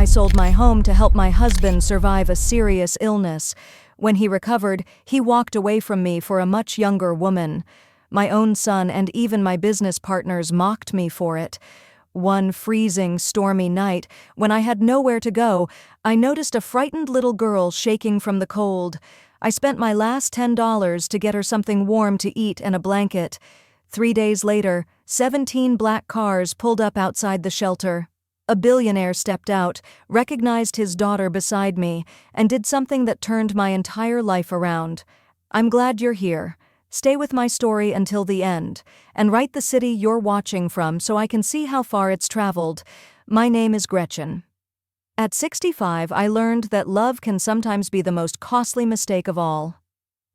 sold my home to help my husband survive a serious illness. When he recovered, he walked away from me for a much younger woman. My own son and even my business partners mocked me for it. One freezing, stormy night, when I had nowhere to go, I noticed a frightened little girl shaking from the cold. I spent my last $10 to get her something warm to eat and a blanket. 3 days later, 17 black cars pulled up outside the shelter. A billionaire stepped out, recognized his daughter beside me, and did something that turned my entire life around. I'm glad you're here. Stay with my story until the end, and write the city you're watching from so I can see how far it's traveled. My name is Gretchen. At 65, I learned that love can sometimes be the most costly mistake of all.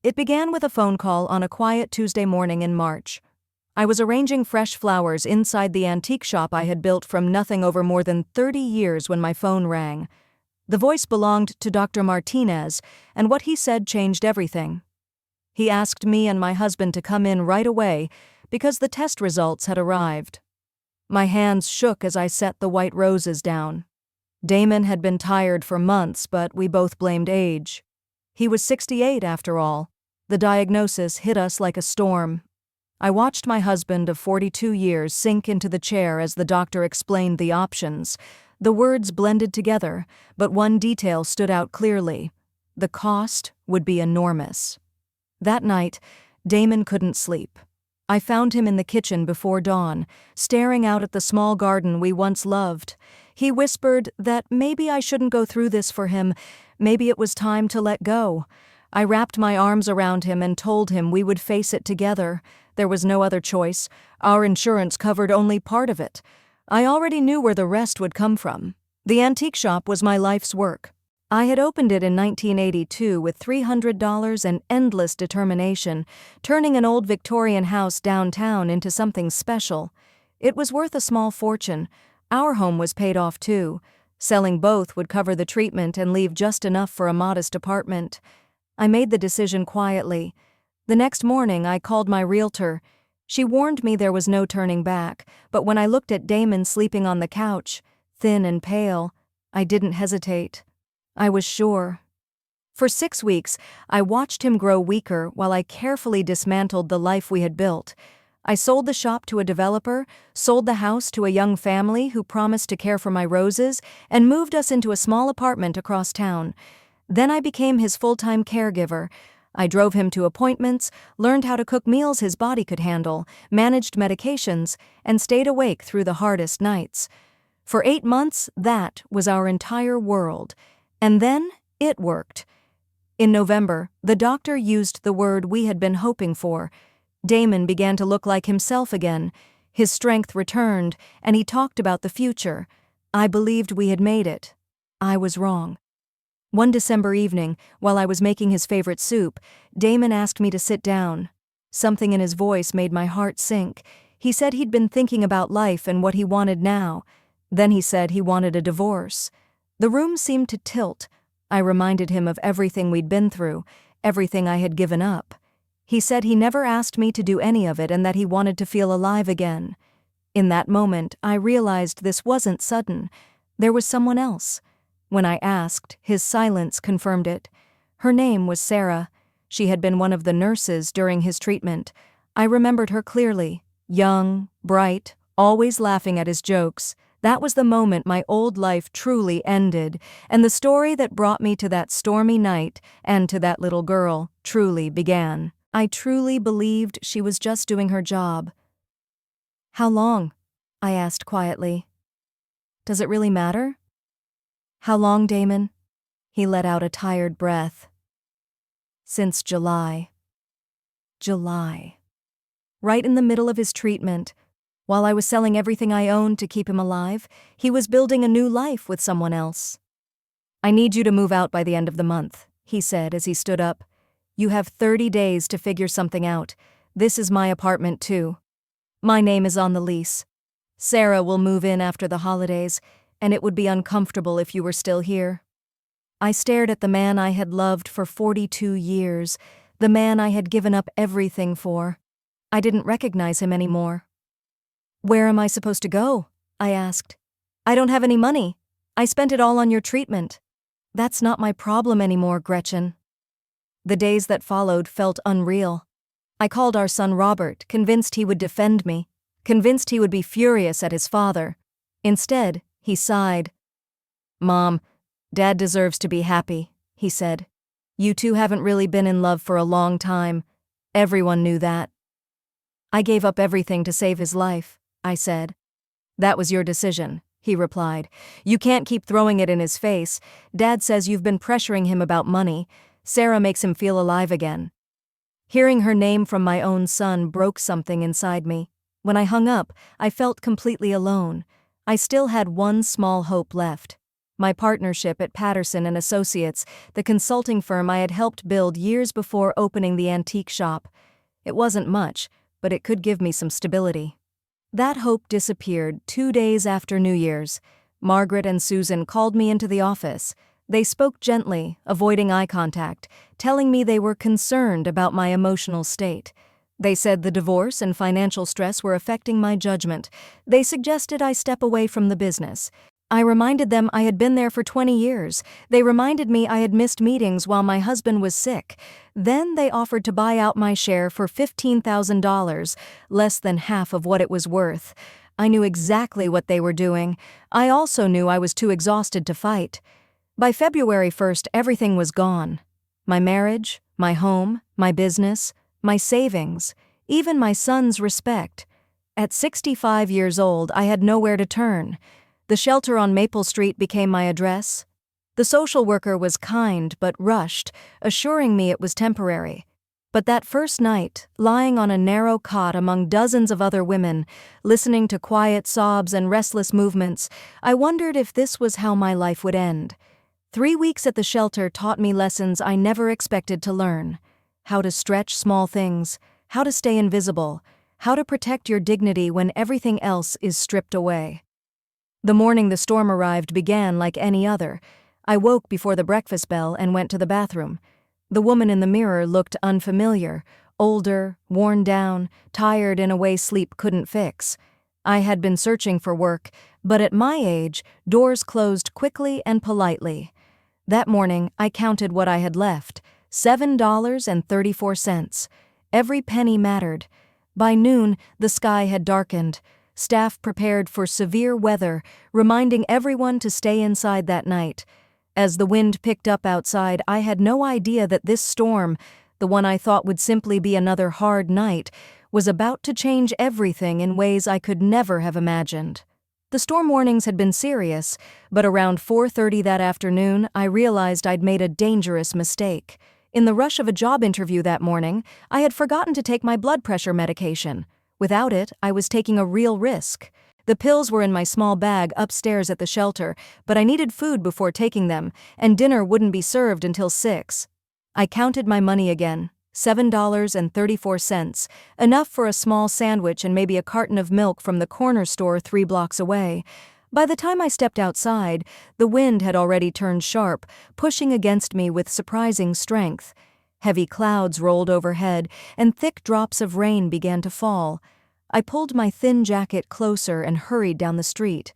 It began with a phone call on a quiet Tuesday morning in March. I was arranging fresh flowers inside the antique shop I had built from nothing over more than 30 years when my phone rang. The voice belonged to Dr. Martinez, and what he said changed everything. He asked me and my husband to come in right away because the test results had arrived. My hands shook as I set the white roses down. Damon had been tired for months, but we both blamed age. He was 68 after all. The diagnosis hit us like a storm. I watched my husband of 42 years sink into the chair as the doctor explained the options. The words blended together, but one detail stood out clearly. The cost would be enormous. That night, Damon couldn't sleep. I found him in the kitchen before dawn, staring out at the small garden we once loved. He whispered that maybe I shouldn't go through this for him, maybe it was time to let go. I wrapped my arms around him and told him we would face it together. There was no other choice. Our insurance covered only part of it. I already knew where the rest would come from. The antique shop was my life's work. I had opened it in 1982 with $300 and endless determination, turning an old Victorian house downtown into something special. It was worth a small fortune. Our home was paid off too. Selling both would cover the treatment and leave just enough for a modest apartment. I made the decision quietly. The next morning, I called my realtor. She warned me there was no turning back, but when I looked at Damon sleeping on the couch, thin and pale, I didn't hesitate. I was sure. For 6 weeks, I watched him grow weaker while I carefully dismantled the life we had built. I sold the shop to a developer, sold the house to a young family who promised to care for my roses, and moved us into a small apartment across town. Then I became his full-time caregiver. I drove him to appointments, learned how to cook meals his body could handle, managed medications, and stayed awake through the hardest nights. For 8 months, that was our entire world. And then, it worked. In November, the doctor used the word we had been hoping for. Damon began to look like himself again. His strength returned, and he talked about the future. I believed we had made it. I was wrong. One December evening, while I was making his favorite soup, Damon asked me to sit down. Something in his voice made my heart sink. He said he'd been thinking about life and what he wanted now. Then he said he wanted a divorce. The room seemed to tilt. I reminded him of everything we'd been through, everything I had given up. He said he never asked me to do any of it and that he wanted to feel alive again. In that moment, I realized this wasn't sudden. There was someone else. When I asked, his silence confirmed it. Her name was Sarah. She had been one of the nurses during his treatment. I remembered her clearly. Young, bright, always laughing at his jokes. That was the moment my old life truly ended, and the story that brought me to that stormy night and to that little girl truly began. I truly believed she was just doing her job. "How long?" I asked quietly. "Does it really matter?" "How long, Damon?" He let out a tired breath. "Since July." July. Right in the middle of his treatment. While I was selling everything I owned to keep him alive, he was building a new life with someone else. "I need you to move out by the end of the month," he said as he stood up. "You have 30 days to figure something out. This is my apartment too. My name is on the lease. Sarah will move in after the holidays, and it would be uncomfortable if you were still here." I stared at the man I had loved for 42 years, the man I had given up everything for. I didn't recognize him anymore. "Where am I supposed to go?" I asked. "I don't have any money." I spent it all on your treatment. That's not my problem anymore, Gretchen. The days that followed felt unreal. I called our son Robert, convinced he would defend me, convinced he would be furious at his father. Instead, he sighed. "Mom, Dad deserves to be happy," he said. "You two haven't really been in love for a long time. Everyone knew that." "I gave up everything to save his life," I said. "That was your decision," he replied. "You can't keep throwing it in his face. Dad says you've been pressuring him about money. Sarah makes him feel alive again." Hearing her name from my own son broke something inside me. When I hung up, I felt completely alone. I still had one small hope left. My partnership at Patterson and Associates, the consulting firm I had helped build years before opening the antique shop. It wasn't much, but it could give me some stability. That hope disappeared 2 days after New Year's. Margaret and Susan called me into the office. They spoke gently, avoiding eye contact, telling me they were concerned about my emotional state. They said the divorce and financial stress were affecting my judgment. They suggested I step away from the business. I reminded them I had been there for 20 years. They reminded me I had missed meetings while my husband was sick. Then they offered to buy out my share for $15,000, less than half of what it was worth. I knew exactly what they were doing. I also knew I was too exhausted to fight. By February 1st, everything was gone. My marriage, my home, my business, my savings, even my son's respect. At 65 years old, I had nowhere to turn. The shelter on Maple Street became my address. The social worker was kind but rushed, assuring me it was temporary. But that first night, lying on a narrow cot among dozens of other women, listening to quiet sobs and restless movements, I wondered if this was how my life would end. 3 weeks at the shelter taught me lessons I never expected to learn. How to stretch small things, how to stay invisible, how to protect your dignity when everything else is stripped away. The morning the storm arrived began like any other. I woke before the breakfast bell and went to the bathroom. The woman in the mirror looked unfamiliar, older, worn down, tired in a way sleep couldn't fix. I had been searching for work, but at my age, doors closed quickly and politely. That morning, I counted what I had left, $7.34. Every penny mattered. By noon, the sky had darkened. Staff prepared for severe weather, reminding everyone to stay inside that night. As the wind picked up outside, I had no idea that this storm, the one I thought would simply be another hard night, was about to change everything in ways I could never have imagined. The storm warnings had been serious, but around 4:30 that afternoon, I realized I'd made a dangerous mistake. In the rush of a job interview that morning, I had forgotten to take my blood pressure medication. Without it, I was taking a real risk. The pills were in my small bag upstairs at the shelter, but I needed food before taking them, and dinner wouldn't be served until 6. I counted my money again, $7.34, enough for a small sandwich and maybe a carton of milk from the corner store 3 blocks away. By the time I stepped outside, the wind had already turned sharp, pushing against me with surprising strength. Heavy clouds rolled overhead, and thick drops of rain began to fall. I pulled my thin jacket closer and hurried down the street.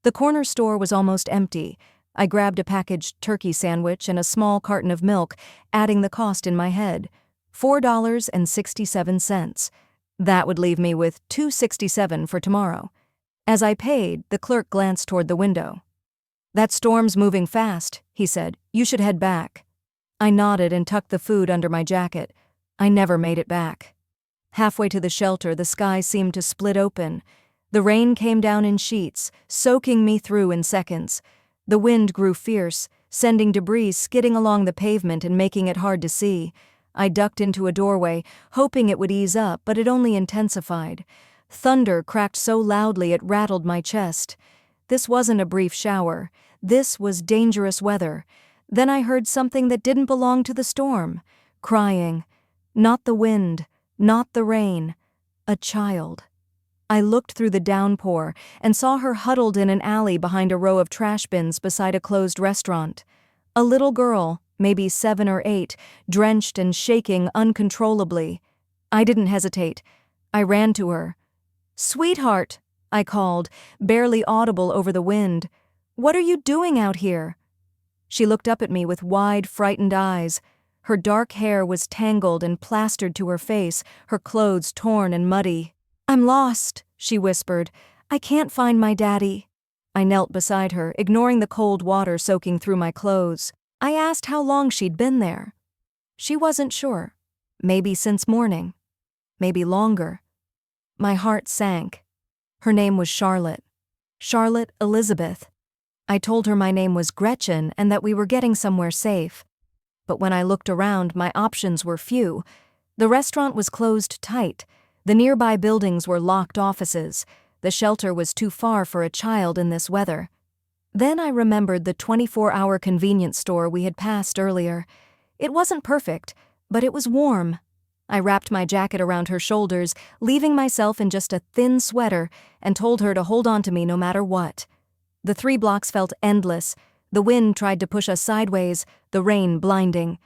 The corner store was almost empty. I grabbed a packaged turkey sandwich and a small carton of milk, adding the cost in my head. $4.67. That would leave me with $2.67 for tomorrow. As I paid, the clerk glanced toward the window. "That storm's moving fast," he said. "You should head back." I nodded and tucked the food under my jacket. I never made it back. Halfway to the shelter, the sky seemed to split open. The rain came down in sheets, soaking me through in seconds. The wind grew fierce, sending debris skidding along the pavement and making it hard to see. I ducked into a doorway, hoping it would ease up, but it only intensified. Thunder cracked so loudly it rattled my chest. This wasn't a brief shower. This was dangerous weather. Then I heard something that didn't belong to the storm. Crying. Not the wind, not the rain. A child. I looked through the downpour and saw her huddled in an alley behind a row of trash bins beside a closed restaurant. A little girl, maybe 7 or 8, drenched and shaking uncontrollably. I didn't hesitate. I ran to her. "Sweetheart," I called, barely audible over the wind. "What are you doing out here?" She looked up at me with wide, frightened eyes. Her dark hair was tangled and plastered to her face, her clothes torn and muddy. "I'm lost," she whispered. "I can't find my daddy." I knelt beside her, ignoring the cold water soaking through my clothes. I asked how long she'd been there. She wasn't sure. Maybe since morning. Maybe longer. My heart sank. Her name was Charlotte. Charlotte Elizabeth. I told her my name was Gretchen and that we were getting somewhere safe. But when I looked around, my options were few. The restaurant was closed tight. The nearby buildings were locked offices. The shelter was too far for a child in this weather. Then I remembered the 24-hour convenience store we had passed earlier. It wasn't perfect, but it was warm. I wrapped my jacket around her shoulders, leaving myself in just a thin sweater, and told her to hold on to me no matter what. The 3 blocks felt endless. The wind tried to push us sideways, the rain blinding.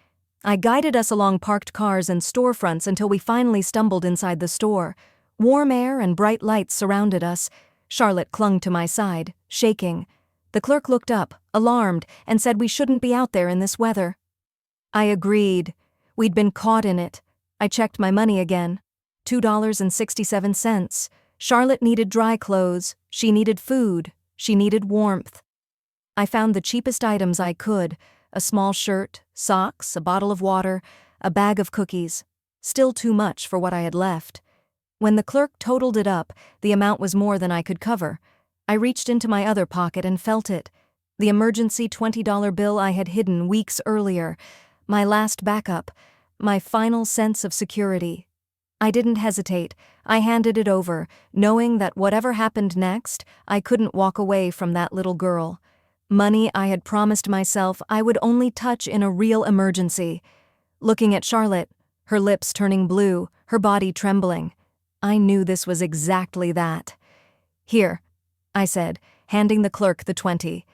I guided us along parked cars and storefronts until we finally stumbled inside the store. Warm air and bright lights surrounded us. Charlotte clung to my side, shaking. The clerk looked up, alarmed, and said we shouldn't be out there in this weather. I agreed. We'd been caught in it. I checked my money again. $2.67. Charlotte needed dry clothes. She needed food. She needed warmth. I found the cheapest items I could: a small shirt, socks, a bottle of water, a bag of cookies. Still too much for what I had left. When the clerk totaled it up, the amount was more than I could cover. I reached into my other pocket and felt it. The emergency $20 bill I had hidden weeks earlier. My last backup. My final sense of security. I didn't hesitate. I handed it over, knowing that whatever happened next, I couldn't walk away from that little girl. Money I had promised myself I would only touch in a real emergency. Looking at Charlotte, her lips turning blue, her body trembling, I knew this was exactly that. "Here," I said, handing the clerk the 20.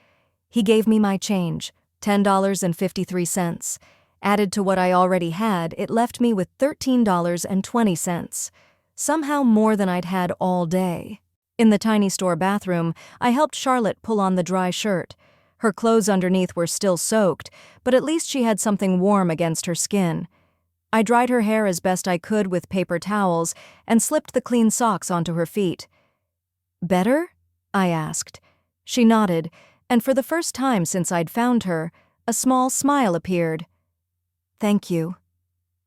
He gave me my change, $10.53. Added to what I already had, it left me with $13.20. Somehow more than I'd had all day. In the tiny store bathroom, I helped Charlotte pull on the dry shirt. Her clothes underneath were still soaked, but at least she had something warm against her skin. I dried her hair as best I could with paper towels and slipped the clean socks onto her feet. "Better?" I asked. She nodded, and for the first time since I'd found her, a small smile appeared. "Thank you."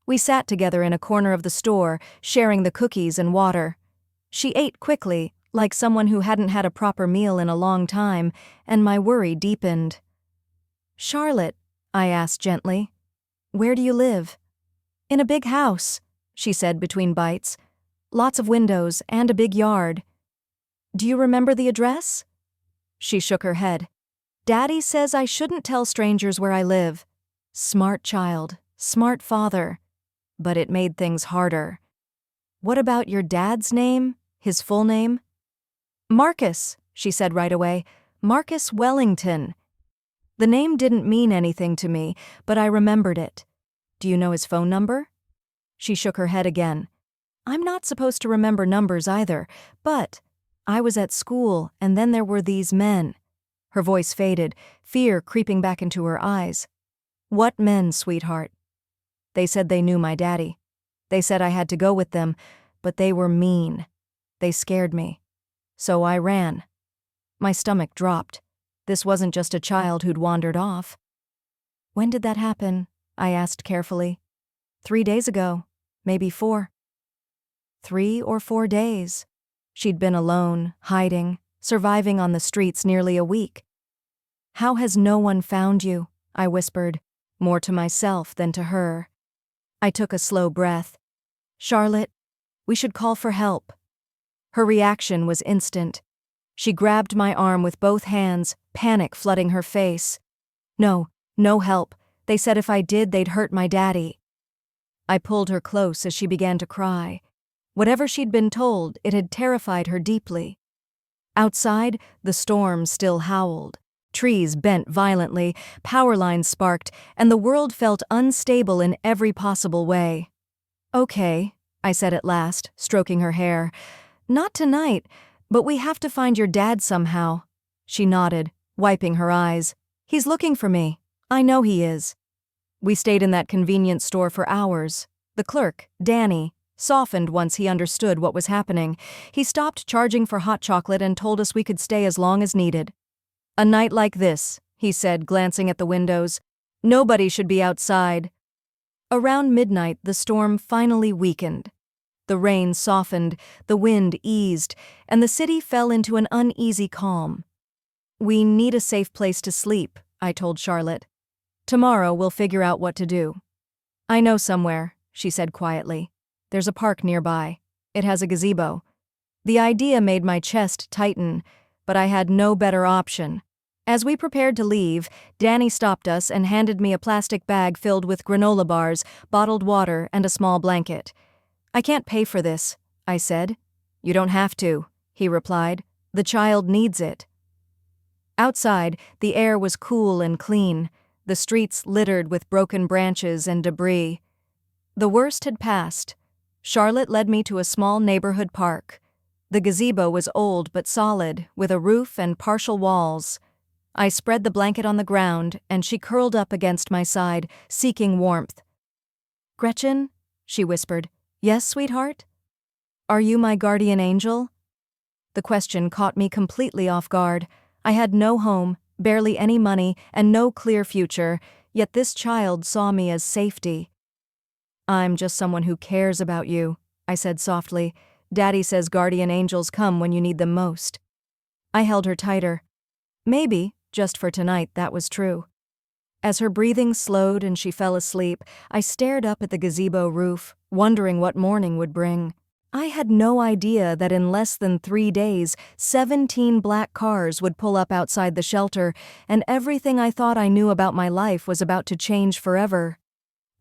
We sat together in a corner of the store, sharing the cookies and water. She ate quickly, like someone who hadn't had a proper meal in a long time, and my worry deepened. "Charlotte," I asked gently, "where do you live?" "In a big house," she said between bites. "Lots of windows and a big yard." "Do you remember the address?" She shook her head. "Daddy says I shouldn't tell strangers where I live." Smart child, smart father. But it made things harder. "What about your dad's name? His full name?" "Marcus," she said right away. "Marcus Wellington." The name didn't mean anything to me, but I remembered it. "Do you know his phone number?" She shook her head again. "I'm not supposed to remember numbers either, but I was at school and then there were these men." Her voice faded, fear creeping back into her eyes. "What men, sweetheart?" "They said they knew my daddy. They said I had to go with them, but they were mean. They scared me. So I ran." My stomach dropped. This wasn't just a child who'd wandered off. "When did that happen?" I asked carefully. 3 days ago, maybe 4. 3 or 4 days. She'd been alone, hiding, surviving on the streets nearly a week. "How has no one found you?" I whispered, more to myself than to her. I took a slow breath. "Charlotte, we should call for help." Her reaction was instant. She grabbed my arm with both hands, panic flooding her face. "No, no help. They said if I did, they'd hurt my daddy." I pulled her close as she began to cry. Whatever she'd been told, it had terrified her deeply. Outside, the storm still howled. Trees bent violently, power lines sparked, and the world felt unstable in every possible way. "Okay," I said at last, stroking her hair. "Not tonight, but we have to find your dad somehow." She nodded, wiping her eyes. "He's looking for me. I know he is." We stayed in that convenience store for hours. The clerk, Danny, softened once he understood what was happening. He stopped charging for hot chocolate and told us we could stay as long as needed. "A night like this," he said, glancing at the windows. "Nobody should be outside." Around midnight, the storm finally weakened. The rain softened, the wind eased, and the city fell into an uneasy calm. "We need a safe place to sleep," I told Charlotte. "Tomorrow we'll figure out what to do." "I know somewhere," she said quietly. "There's a park nearby. It has a gazebo." The idea made my chest tighten, but I had no better option. As we prepared to leave, Danny stopped us and handed me a plastic bag filled with granola bars, bottled water, and a small blanket. "I can't pay for this," I said. "You don't have to," he replied. "The child needs it." Outside, the air was cool and clean, the streets littered with broken branches and debris. The worst had passed. Charlotte led me to a small neighborhood park. The gazebo was old but solid, with a roof and partial walls. I spread the blanket on the ground, and she curled up against my side, seeking warmth. "Gretchen?" she whispered. "Yes, sweetheart?" "Are you my guardian angel?" The question caught me completely off guard. I had no home, barely any money, and no clear future, yet this child saw me as safety. "I'm just someone who cares about you," I said softly. "Daddy says guardian angels come when you need them most." I held her tighter. Maybe, just for tonight, that was true. As her breathing slowed and she fell asleep, I stared up at the gazebo roof, wondering what morning would bring. I had no idea that in less than 3 days, 17 black cars would pull up outside the shelter, and everything I thought I knew about my life was about to change forever.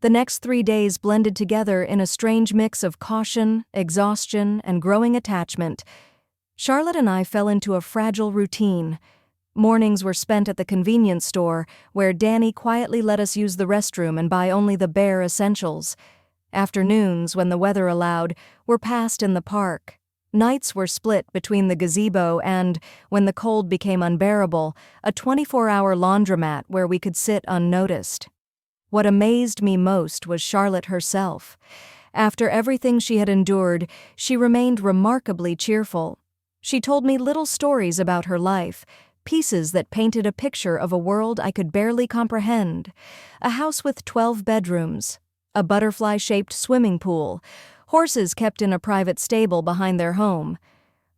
The next 3 days blended together in a strange mix of caution, exhaustion, and growing attachment. Charlotte and I fell into a fragile routine. Mornings were spent at the convenience store, where Danny quietly let us use the restroom and buy only the bare essentials. Afternoons, when the weather allowed, were passed in the park. Nights were split between the gazebo and, when the cold became unbearable, a 24-hour laundromat where we could sit unnoticed. What amazed me most was Charlotte herself. After everything she had endured, she remained remarkably cheerful. She told me little stories about her life, pieces that painted a picture of a world I could barely comprehend. A house with 12 bedrooms, a butterfly-shaped swimming pool, horses kept in a private stable behind their home.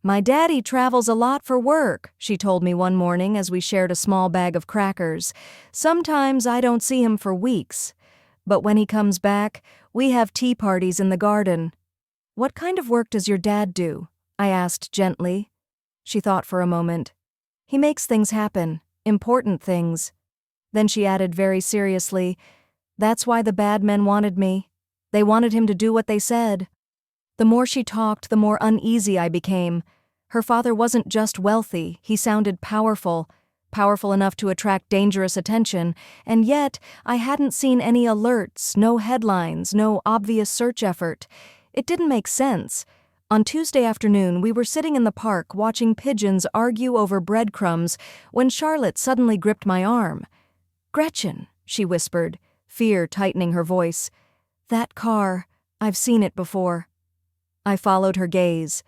"My daddy travels a lot for work," she told me one morning as we shared a small bag of crackers. "Sometimes I don't see him for weeks. But when he comes back, we have tea parties in the garden." "What kind of work does your dad do?" I asked gently. She thought for a moment. "He makes things happen, important things." Then she added very seriously, "That's why the bad men wanted me. They wanted him to do what they said." The more she talked, the more uneasy I became. Her father wasn't just wealthy, he sounded powerful enough to attract dangerous attention, and yet I hadn't seen any alerts, no headlines, no obvious search effort. It didn't make sense. On Tuesday afternoon, we were sitting in the park watching pigeons argue over breadcrumbs when Charlotte suddenly gripped my arm. "Gretchen," she whispered, fear tightening her voice. "That car, I've seen it before." I followed her gaze.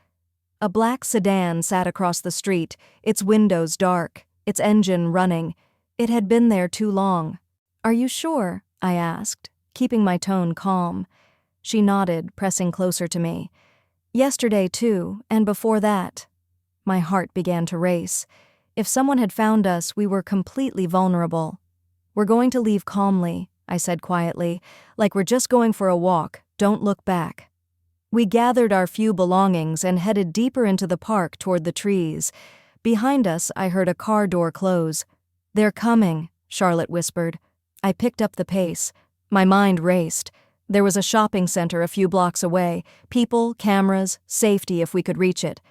A black sedan sat across the street, its windows dark, its engine running. It had been there too long. "Are you sure?" I asked, keeping my tone calm. She nodded, pressing closer to me. "Yesterday, too, and before that." My heart began to race. If someone had found us, we were completely vulnerable. "We're going to leave calmly," I said quietly, "like we're just going for a walk. Don't look back." We gathered our few belongings and headed deeper into the park toward the trees. Behind us, I heard a car door close. "They're coming," Charlotte whispered. I picked up the pace. My mind raced. There was a shopping center a few blocks away. People, cameras, safety if we could reach it.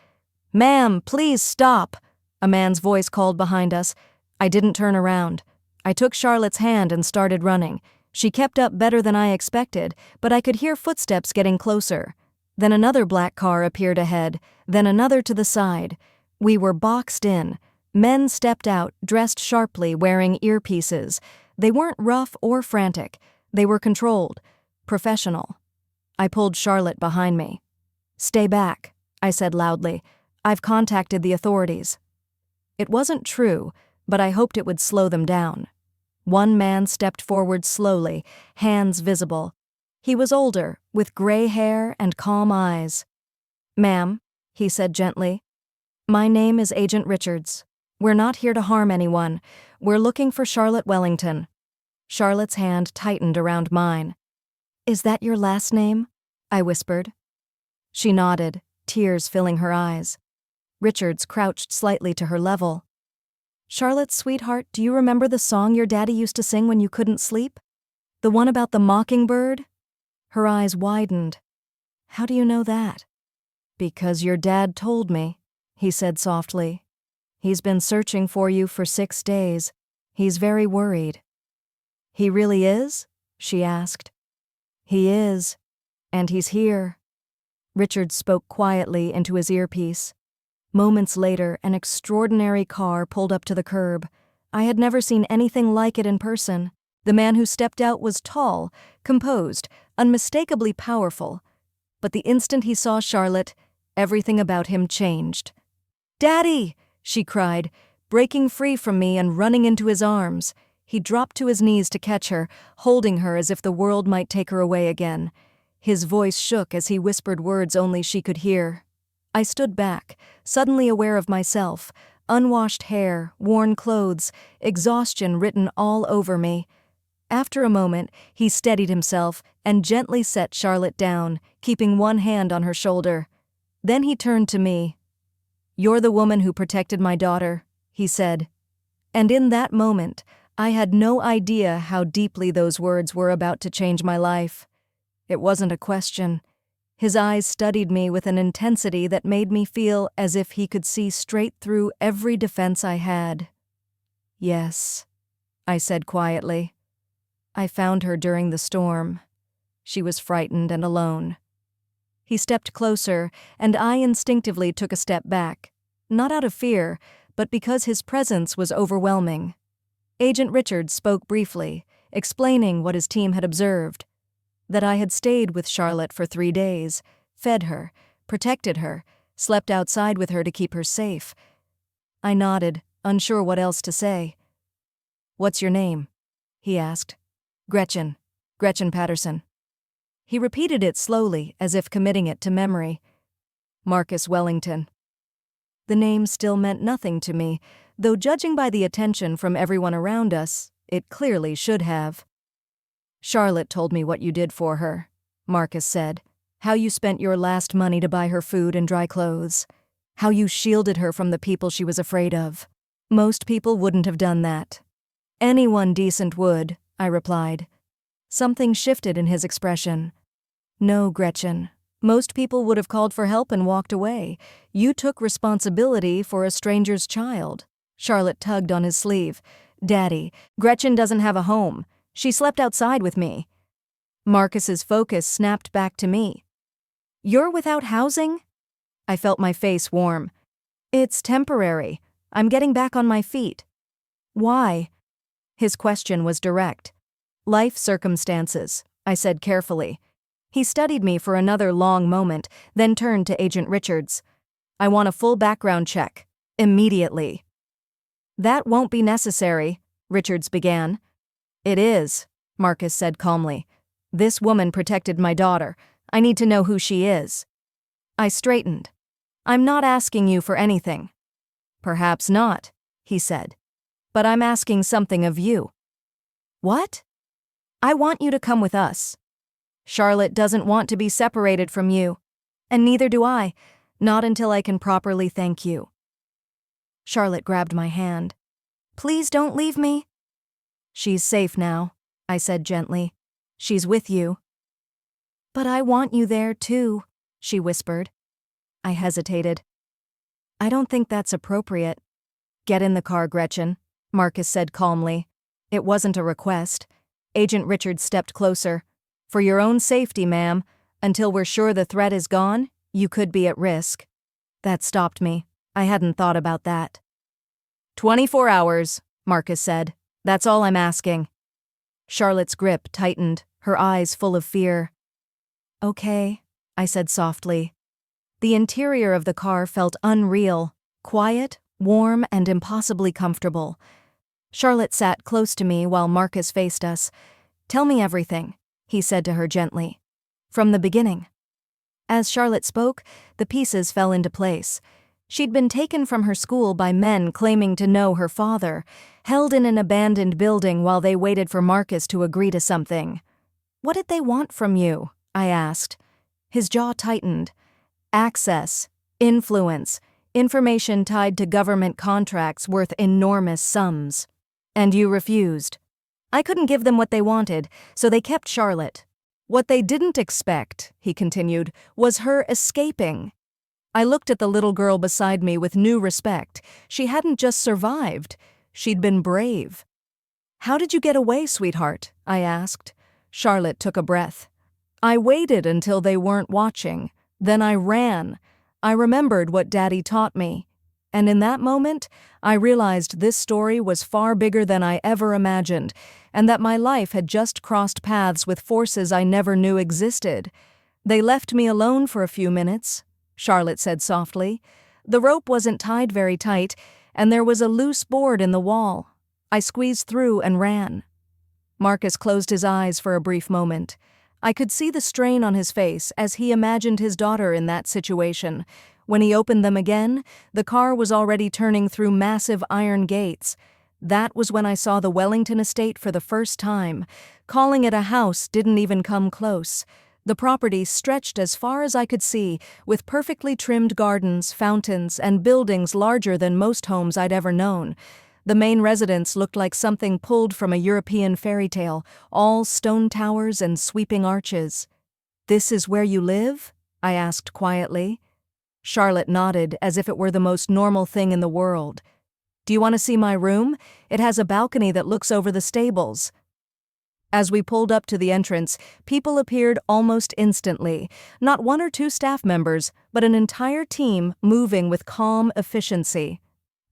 "Ma'am, please stop," a man's voice called behind us. I didn't turn around. I took Charlotte's hand and started running. She kept up better than I expected, but I could hear footsteps getting closer. Then another black car appeared ahead, then another to the side. We were boxed in. Men stepped out, dressed sharply, wearing earpieces. They weren't rough or frantic. They were controlled, professional. I pulled Charlotte behind me. "Stay back," I said loudly. "I've contacted the authorities." It wasn't true, but I hoped it would slow them down. One man stepped forward slowly, hands visible. He was older, with gray hair and calm eyes. "Ma'am," he said gently, "my name is Agent Richards. We're not here to harm anyone. We're looking for Charlotte Wellington." Charlotte's hand tightened around mine. "Is that your last name?" I whispered. She nodded, tears filling her eyes. Richards crouched slightly to her level. "Charlotte, sweetheart, do you remember the song your daddy used to sing when you couldn't sleep? The one about the mockingbird?" Her eyes widened. "How do you know that?" "Because your dad told me," he said softly. "He's been searching for you for 6 days. He's very worried." "He really is?" she asked. "He is. And he's here." Richard spoke quietly into his earpiece. Moments later, an extraordinary car pulled up to the curb. I had never seen anything like it in person. The man who stepped out was tall, composed, unmistakably powerful. But the instant he saw Charlotte, everything about him changed. "Daddy!" she cried, breaking free from me and running into his arms. He dropped to his knees to catch her, holding her as if the world might take her away again. His voice shook as he whispered words only she could hear. I stood back, suddenly aware of myself, unwashed hair, worn clothes, exhaustion written all over me. After a moment, he steadied himself and gently set Charlotte down, keeping one hand on her shoulder. Then he turned to me. "You're the woman who protected my daughter," he said. And in that moment, I had no idea how deeply those words were about to change my life. It wasn't a question. His eyes studied me with an intensity that made me feel as if he could see straight through every defense I had. "Yes," I said quietly. "I found her during the storm. She was frightened and alone." He stepped closer, and I instinctively took a step back, not out of fear, but because his presence was overwhelming. Agent Richards spoke briefly, explaining what his team had observed. That I had stayed with Charlotte for 3 days, fed her, protected her, slept outside with her to keep her safe. I nodded, unsure what else to say. "What's your name?" he asked. Gretchen Patterson." He repeated it slowly, as if committing it to memory. "Marcus Wellington." The name still meant nothing to me, though judging by the attention from everyone around us, it clearly should have. "Charlotte told me what you did for her," Marcus said. "How you spent your last money to buy her food and dry clothes. How you shielded her from the people she was afraid of. Most people wouldn't have done that." "Anyone decent would," I replied. Something shifted in his expression. "No, Gretchen. Most people would have called for help and walked away. You took responsibility for a stranger's child." Charlotte tugged on his sleeve. "Daddy, Gretchen doesn't have a home. She slept outside with me." Marcus's focus snapped back to me. "You're without housing?" I felt my face warm. "It's temporary. I'm getting back on my feet." "Why?" His question was direct. "Life circumstances," I said carefully. He studied me for another long moment, then turned to Agent Richards. "I want a full background check. Immediately." "That won't be necessary," Richards began. "It is," Marcus said calmly. "This woman protected my daughter. I need to know who she is." I straightened. "I'm not asking you for anything." "Perhaps not," he said. "But I'm asking something of you." "What?" "I want you to come with us. Charlotte doesn't want to be separated from you. And neither do I, not until I can properly thank you." Charlotte grabbed my hand. "Please don't leave me." "She's safe now," I said gently. "She's with you." "But I want you there too," she whispered. I hesitated. "I don't think that's appropriate." "Get in the car, Gretchen," Marcus said calmly. It wasn't a request. Agent Richards stepped closer. "For your own safety, ma'am, until we're sure the threat is gone, you could be at risk." That stopped me. I hadn't thought about that. "24 hours," Marcus said. "That's all I'm asking." Charlotte's grip tightened, her eyes full of fear. "Okay," I said softly. The interior of the car felt unreal, quiet, warm, and impossibly comfortable. Charlotte sat close to me while Marcus faced us. "Tell me everything," he said to her gently. "From the beginning." As Charlotte spoke, the pieces fell into place. She'd been taken from her school by men claiming to know her father, held in an abandoned building while they waited for Marcus to agree to something. "What did they want from you?" I asked. His jaw tightened. "Access, influence, information tied to government contracts worth enormous sums. And you refused. I couldn't give them what they wanted, so they kept Charlotte. What they didn't expect," he continued, "was her escaping." I looked at the little girl beside me with new respect. She hadn't just survived, she'd been brave. "How did you get away, sweetheart?" I asked. Charlotte took a breath. "I waited until they weren't watching. Then I ran. I remembered what Daddy taught me. And in that moment, I realized this story was far bigger than I ever imagined, and that my life had just crossed paths with forces I never knew existed. They left me alone for a few minutes," Charlotte said softly. "The rope wasn't tied very tight, and there was a loose board in the wall. I squeezed through and ran." Marcus closed his eyes for a brief moment. I could see the strain on his face as he imagined his daughter in that situation. When he opened them again, the car was already turning through massive iron gates. That was when I saw the Wellington estate for the first time. Calling it a house didn't even come close. The property stretched as far as I could see, with perfectly trimmed gardens, fountains, and buildings larger than most homes I'd ever known. The main residence looked like something pulled from a European fairy tale, all stone towers and sweeping arches. "This is where you live?" I asked quietly. Charlotte nodded as if it were the most normal thing in the world. "Do you want to see my room? It has a balcony that looks over the stables." As we pulled up to the entrance, people appeared almost instantly. Not one or two staff members, but an entire team moving with calm efficiency.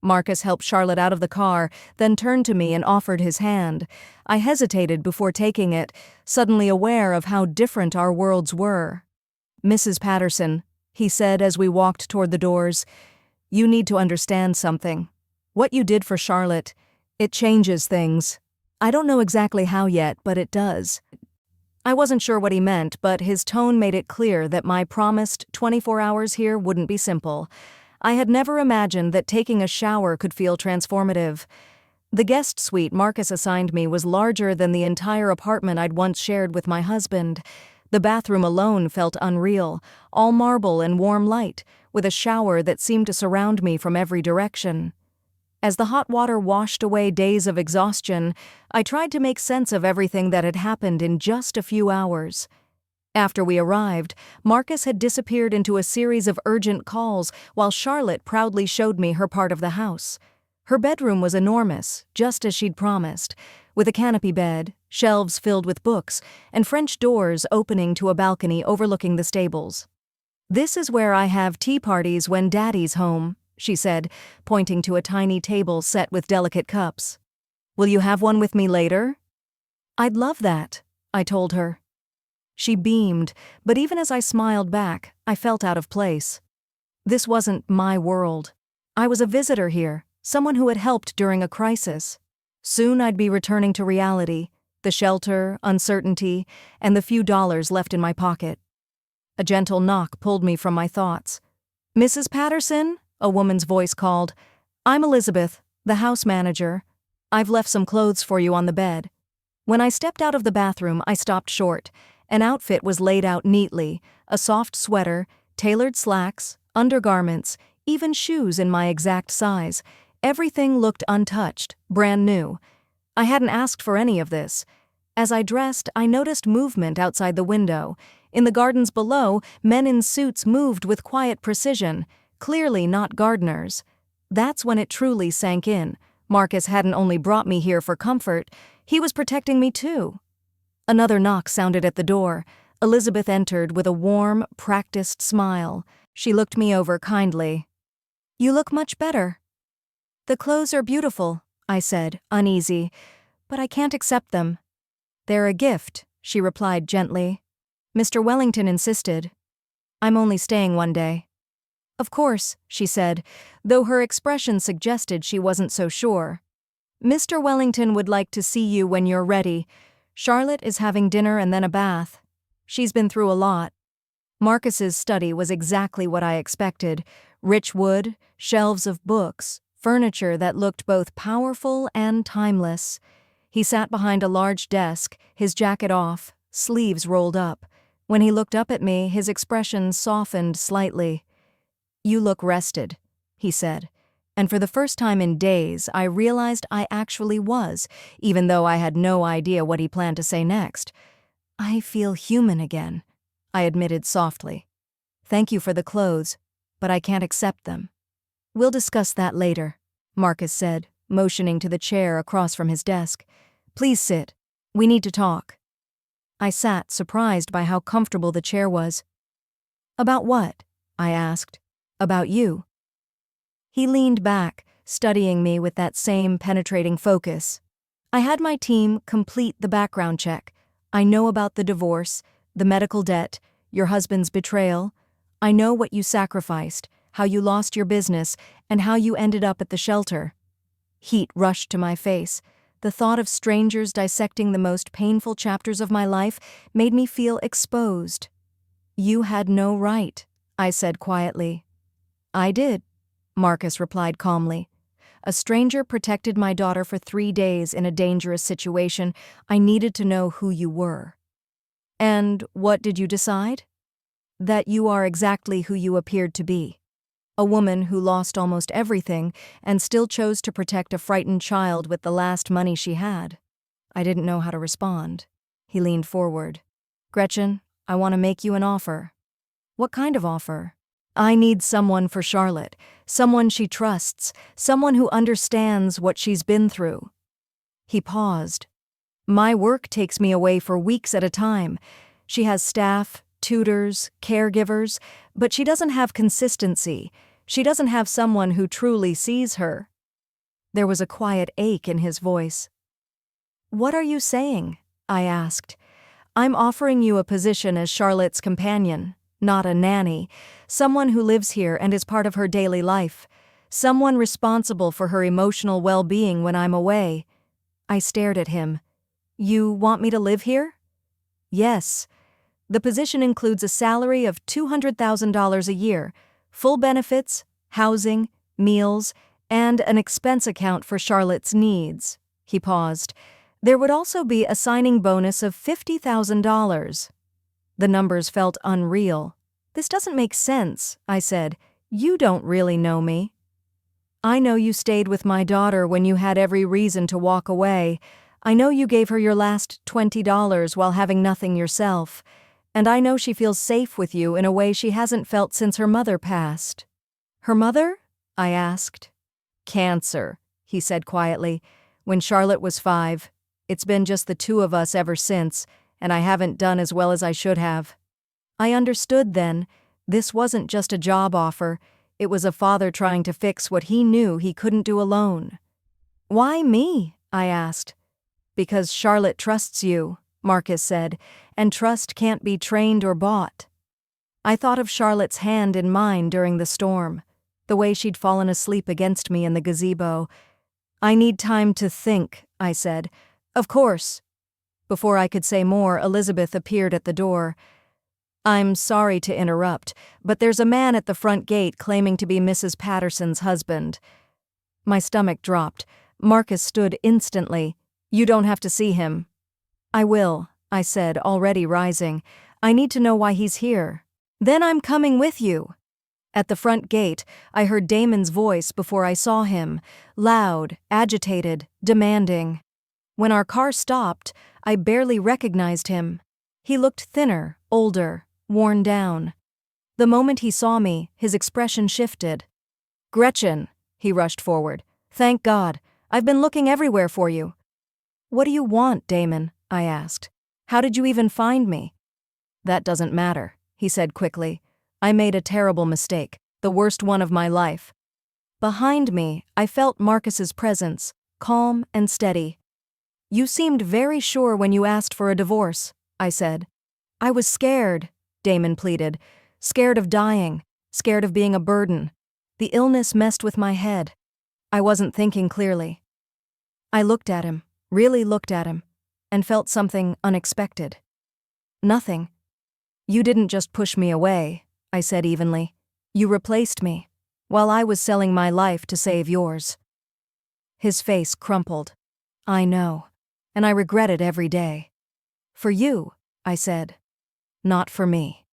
Marcus helped Charlotte out of the car, then turned to me and offered his hand. I hesitated before taking it, suddenly aware of how different our worlds were. "Mrs. Patterson," he said as we walked toward the doors, "you need to understand something. What you did for Charlotte, it changes things. I don't know exactly how yet, but it does." I wasn't sure what he meant, but his tone made it clear that my promised 24 hours here wouldn't be simple. I had never imagined that taking a shower could feel transformative. The guest suite Marcus assigned me was larger than the entire apartment I'd once shared with my husband. The bathroom alone felt unreal, all marble and warm light, with a shower that seemed to surround me from every direction. As the hot water washed away days of exhaustion, I tried to make sense of everything that had happened in just a few hours. After we arrived, Marcus had disappeared into a series of urgent calls while Charlotte proudly showed me her part of the house. Her bedroom was enormous, just as she'd promised, with a canopy bed, shelves filled with books, and French doors opening to a balcony overlooking the stables. "This is where I have tea parties when Daddy's home," she said, pointing to a tiny table set with delicate cups. "Will you have one with me later?" "I'd love that," I told her. She beamed, but even as I smiled back, I felt out of place. This wasn't my world. I was a visitor here, someone who had helped during a crisis. Soon I'd be returning to reality, the shelter, uncertainty, and the few dollars left in my pocket. A gentle knock pulled me from my thoughts. "Mrs. Patterson?" a woman's voice called. "I'm Elizabeth, the house manager. I've left some clothes for you on the bed." When I stepped out of the bathroom, I stopped short. An outfit was laid out neatly, a soft sweater, tailored slacks, undergarments, even shoes in my exact size. Everything looked untouched, brand new. I hadn't asked for any of this. As I dressed, I noticed movement outside the window. In the gardens below, men in suits moved with quiet precision, clearly not gardeners. That's when it truly sank in. Marcus hadn't only brought me here for comfort, he was protecting me too. Another knock sounded at the door. Elizabeth entered with a warm, practiced smile. She looked me over kindly. "You look much better." The clothes are beautiful, I said, uneasy, but I can't accept them. They're a gift, she replied gently. Mr. Wellington insisted. I'm only staying one day. Of course, she said, though her expression suggested she wasn't so sure. Mr. Wellington would like to see you when you're ready. Charlotte is having dinner and then a bath. She's been through a lot. Marcus's study was exactly what I expected. Rich wood, shelves of books, furniture that looked both powerful and timeless. He sat behind a large desk, his jacket off, sleeves rolled up. When he looked up at me, his expression softened slightly. You look rested, he said. And for the first time in days, I realized I actually was, even though I had no idea what he planned to say next. I feel human again, I admitted softly. Thank you for the clothes, but I can't accept them. We'll discuss that later, Marcus said, motioning to the chair across from his desk. Please sit. We need to talk. I sat, surprised by how comfortable the chair was. About what? I asked. About you. He leaned back, studying me with that same penetrating focus. I had my team complete the background check. I know about the divorce, the medical debt, your husband's betrayal. I know what you sacrificed, how you lost your business, and how you ended up at the shelter. Heat rushed to my face. The thought of strangers dissecting the most painful chapters of my life made me feel exposed. You had no right, I said quietly. I did, Marcus replied calmly. A stranger protected my daughter for 3 days in a dangerous situation. I needed to know who you were. And what did you decide? That you are exactly who you appeared to be. A woman who lost almost everything and still chose to protect a frightened child with the last money she had. I didn't know how to respond. He leaned forward. Gretchen, I want to make you an offer. What kind of offer? I need someone for Charlotte, someone she trusts, someone who understands what she's been through. He paused. My work takes me away for weeks at a time. She has staff, tutors, caregivers, but she doesn't have consistency. She doesn't have someone who truly sees her. There was a quiet ache in his voice. What are you saying? I asked. I'm offering you a position as Charlotte's companion, not a nanny, someone who lives here and is part of her daily life, someone responsible for her emotional well-being when I'm away. I stared at him. You want me to live here? Yes. The position includes a salary of $200,000 a year, full benefits, housing, meals, and an expense account for Charlotte's needs. He paused. There would also be a signing bonus of $50,000. The numbers felt unreal. This doesn't make sense, I said. You don't really know me. I know you stayed with my daughter when you had every reason to walk away. I know you gave her your last $20 while having nothing yourself. And I know she feels safe with you in a way she hasn't felt since her mother passed. Her mother? I asked. Cancer, he said quietly. When Charlotte was 5. It's been just the 2 of us ever since, and I haven't done as well as I should have. I understood then. This wasn't just a job offer. It was a father trying to fix what he knew he couldn't do alone. Why me? I asked. Because Charlotte trusts you, Marcus said, and trust can't be trained or bought. I thought of Charlotte's hand in mine during the storm, the way she'd fallen asleep against me in the gazebo. I need time to think, I said. Of course. Before I could say more, Elizabeth appeared at the door. I'm sorry to interrupt, but there's a man at the front gate claiming to be Mrs. Patterson's husband. My stomach dropped. Marcus stood instantly. You don't have to see him. I will, I said, already rising. I need to know why he's here. Then I'm coming with you. At the front gate, I heard Damon's voice before I saw him, loud, agitated, demanding. When our car stopped, I barely recognized him. He looked thinner, older, worn down. The moment he saw me, his expression shifted. Gretchen, he rushed forward. Thank God. I've been looking everywhere for you. What do you want, Damon? I asked. How did you even find me? That doesn't matter, he said quickly. I made a terrible mistake, the worst one of my life. Behind me, I felt Marcus's presence, calm and steady. "You seemed very sure when you asked for a divorce," I said. "I was scared," Damon pleaded. "Scared of dying, scared of being a burden. The illness messed with my head. I wasn't thinking clearly." I looked at him, really looked at him, and felt something unexpected. "Nothing. You didn't just push me away," I said evenly. "You replaced me, while I was selling my life to save yours." His face crumpled. "I know, and I regret it every day." "For you," I said. "Not for me."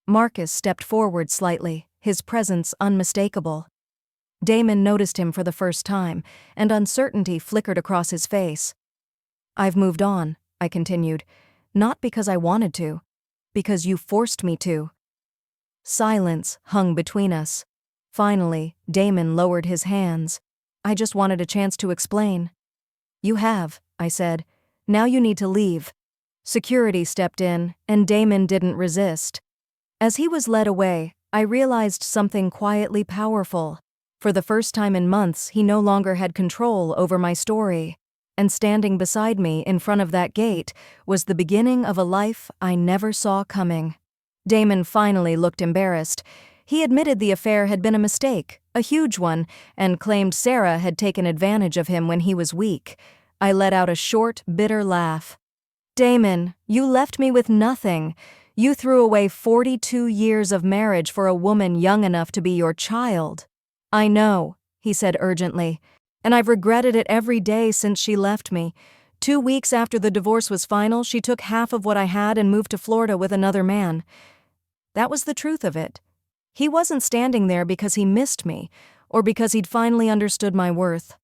Marcus stepped forward slightly, his presence unmistakable. Damon noticed him for the first time, and uncertainty flickered across his face. "I've moved on," I continued, "not because I wanted to, because you forced me to." Silence hung between us. Finally, Damon lowered his hands. "I just wanted a chance to explain." "You have," I said. "Now you need to leave." Security stepped in, and Damon didn't resist. As he was led away, I realized something quietly powerful. For the first time in months, he no longer had control over my story. And standing beside me in front of that gate was the beginning of a life I never saw coming. Damon finally looked embarrassed. He admitted the affair had been a mistake, a huge one, and claimed Sarah had taken advantage of him when he was weak. I let out a short, bitter laugh. "Damon, you left me with nothing. You threw away 42 years of marriage for a woman young enough to be your child." "I know," he said urgently, "and I've regretted it every day since she left me. 2 weeks after the divorce was final, she took half of what I had and moved to Florida with another man." That was the truth of it. He wasn't standing there because he missed me, or because he'd finally understood my worth.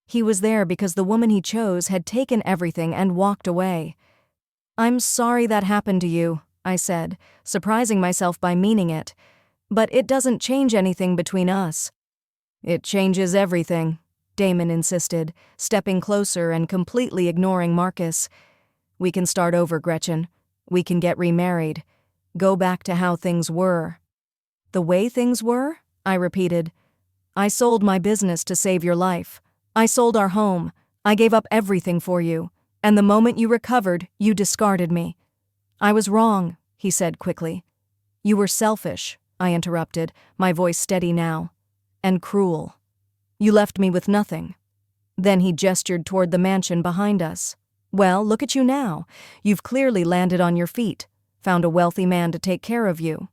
He was there because the woman he chose had taken everything and walked away. "I'm sorry that happened to you," I said, surprising myself by meaning it. "But it doesn't change anything between us." "It changes everything," Damon insisted, stepping closer and completely ignoring Marcus. "We can start over, Gretchen. We can get remarried. Go back to how things were." "The way things were?" I repeated. "I sold my business to save your life. I sold our home. I gave up everything for you. And the moment you recovered, you discarded me." "I was wrong," he said quickly. "You were selfish," I interrupted, my voice steady now. "And cruel. You left me with nothing." Then he gestured toward the mansion behind us. "Well, look at you now. You've clearly landed on your feet, found a wealthy man to take care of you."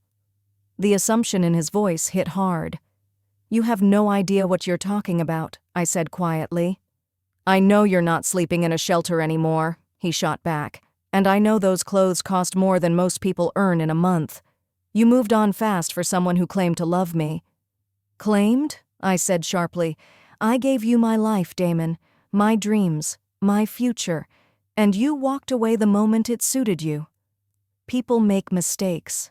The assumption in his voice hit hard. "You have no idea what you're talking about," I said quietly. "I know you're not sleeping in a shelter anymore," he shot back. "And I know those clothes cost more than most people earn in a month. You moved on fast for someone who claimed to love me." "Claimed?" I said sharply. "I gave you my life, Damon, my dreams, my future, and you walked away the moment it suited you. People make mistakes.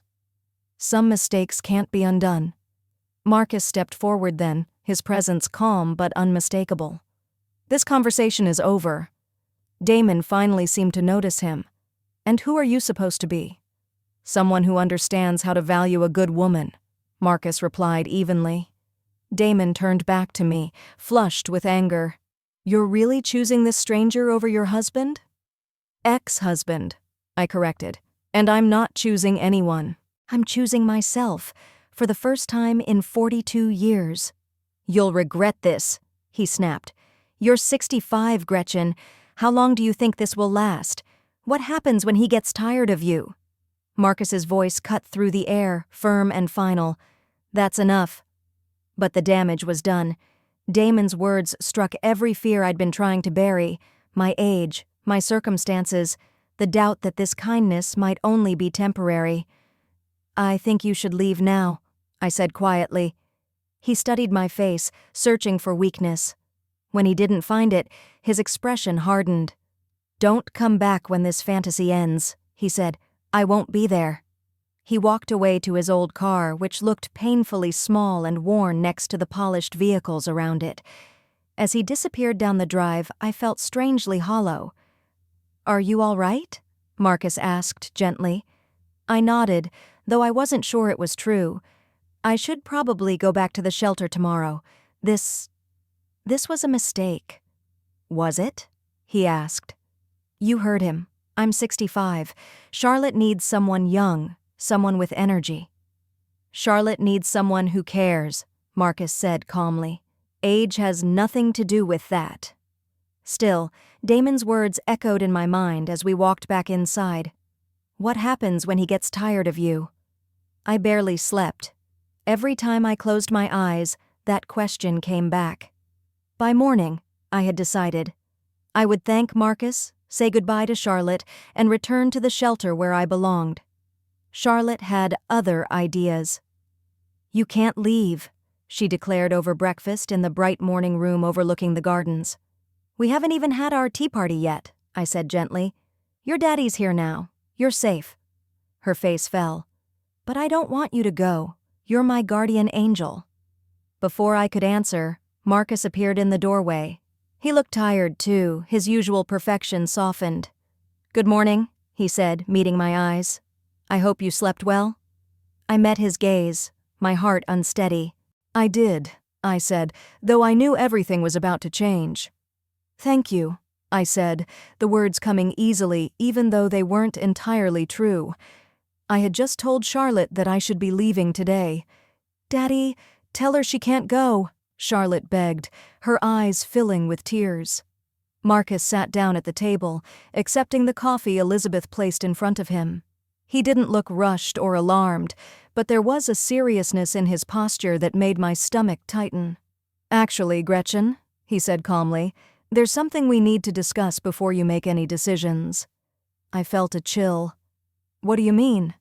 Some mistakes can't be undone." Marcus stepped forward then, his presence calm but unmistakable. "This conversation is over." Damon finally seemed to notice him. "And who are you supposed to be?" "Someone who understands how to value a good woman," Marcus replied evenly. Damon turned back to me, flushed with anger. "You're really choosing this stranger over your husband?" "Ex-husband," I corrected. "And I'm not choosing anyone. I'm choosing myself, for the first time in 42 years. "You'll regret this," he snapped. "You're 65, Gretchen. How long do you think this will last? What happens when he gets tired of you?" Marcus's voice cut through the air, firm and final. "That's enough." But the damage was done. Damon's words struck every fear I'd been trying to bury: my age, my circumstances, the doubt that this kindness might only be temporary. "I think you should leave now," I said quietly. He studied my face, searching for weakness. When he didn't find it, his expression hardened. "Don't come back when this fantasy ends," he said. "I won't be there." He walked away to his old car, which looked painfully small and worn next to the polished vehicles around it. As he disappeared down the drive, I felt strangely hollow. "Are you all right?" Marcus asked gently. I nodded, though I wasn't sure it was true. "I should probably go back to the shelter tomorrow. This was a mistake. Was it? He asked. You heard him. I'm 65. Charlotte needs someone young, someone with energy. Charlotte needs someone who cares, Marcus said calmly. Age has nothing to do with that. Still, Damon's words echoed in my mind as we walked back inside. What happens when he gets tired of you? I barely slept. Every time I closed my eyes, that question came back. By morning, I had decided. I would thank Marcus, say goodbye to Charlotte, and return to the shelter where I belonged. Charlotte had other ideas. You can't leave, she declared over breakfast in the bright morning room overlooking the gardens. We haven't even had our tea party yet, I said gently. Your daddy's here now. You're safe. Her face fell. But I don't want you to go. You're my guardian angel. Before I could answer, Marcus appeared in the doorway. He looked tired, too, his usual perfection softened. Good morning, he said, meeting my eyes. I hope you slept well? I met his gaze, my heart unsteady. I did, I said, though I knew everything was about to change. Thank you, I said, the words coming easily even though they weren't entirely true. I had just told Charlotte that I should be leaving today. Daddy, tell her she can't go, Charlotte begged, her eyes filling with tears. Marcus sat down at the table, accepting the coffee Elizabeth placed in front of him. He didn't look rushed or alarmed, but there was a seriousness in his posture that made my stomach tighten. Actually, Gretchen, he said calmly, there's something we need to discuss before you make any decisions. I felt a chill. What do you mean?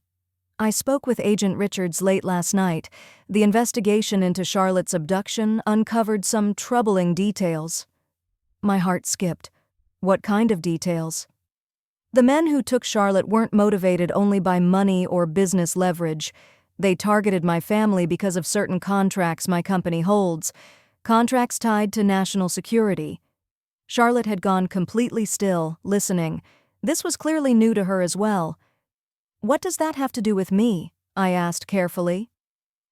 I spoke with Agent Richards late last night. The investigation into Charlotte's abduction uncovered some troubling details. My heart skipped. What kind of details? The men who took Charlotte weren't motivated only by money or business leverage. They targeted my family because of certain contracts my company holds, contracts tied to national security. Charlotte had gone completely still, listening. This was clearly new to her as well. What does that have to do with me? I asked carefully.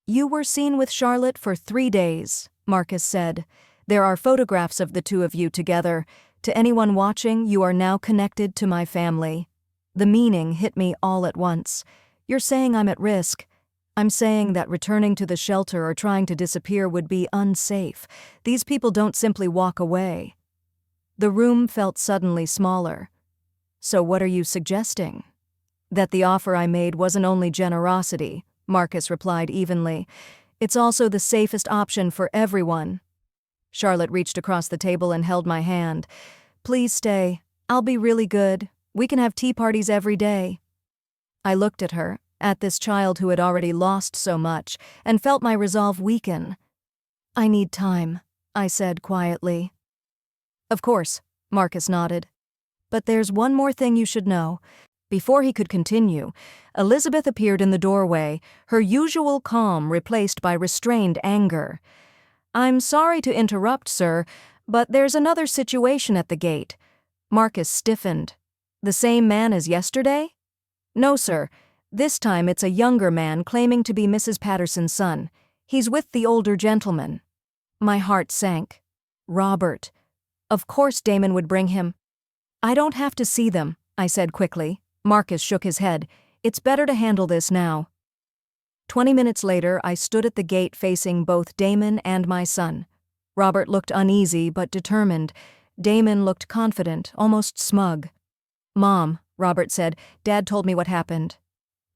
You were seen with Charlotte for 3 days, Marcus said. There are photographs of the two of you together. To anyone watching, you are now connected to my family. The meaning hit me all at once. You're saying I'm at risk. I'm saying that returning to the shelter or trying to disappear would be unsafe. These people don't simply walk away. The room felt suddenly smaller. So what are you suggesting? That the offer I made wasn't only generosity, Marcus replied evenly. It's also the safest option for everyone. Charlotte reached across the table and held my hand. Please stay. I'll be really good. We can have tea parties every day. I looked at her, at this child who had already lost so much, and felt my resolve weaken. I need time, I said quietly. Of course, Marcus nodded. But there's one more thing you should know. Before he could continue, Elizabeth appeared in the doorway, her usual calm replaced by restrained anger. I'm sorry to interrupt, sir, but there's another situation at the gate. Marcus stiffened. The same man as yesterday? No, sir. This time it's a younger man claiming to be Mrs. Patterson's son. He's with the older gentleman. My heart sank. Robert. Of course Damon would bring him. I don't have to see them, I said quickly. Marcus shook his head. It's better to handle this now. 20 minutes later, I stood at the gate facing both Damon and my son. Robert looked uneasy but determined. Damon looked confident, almost smug. Mom, Robert said, Dad told me what happened.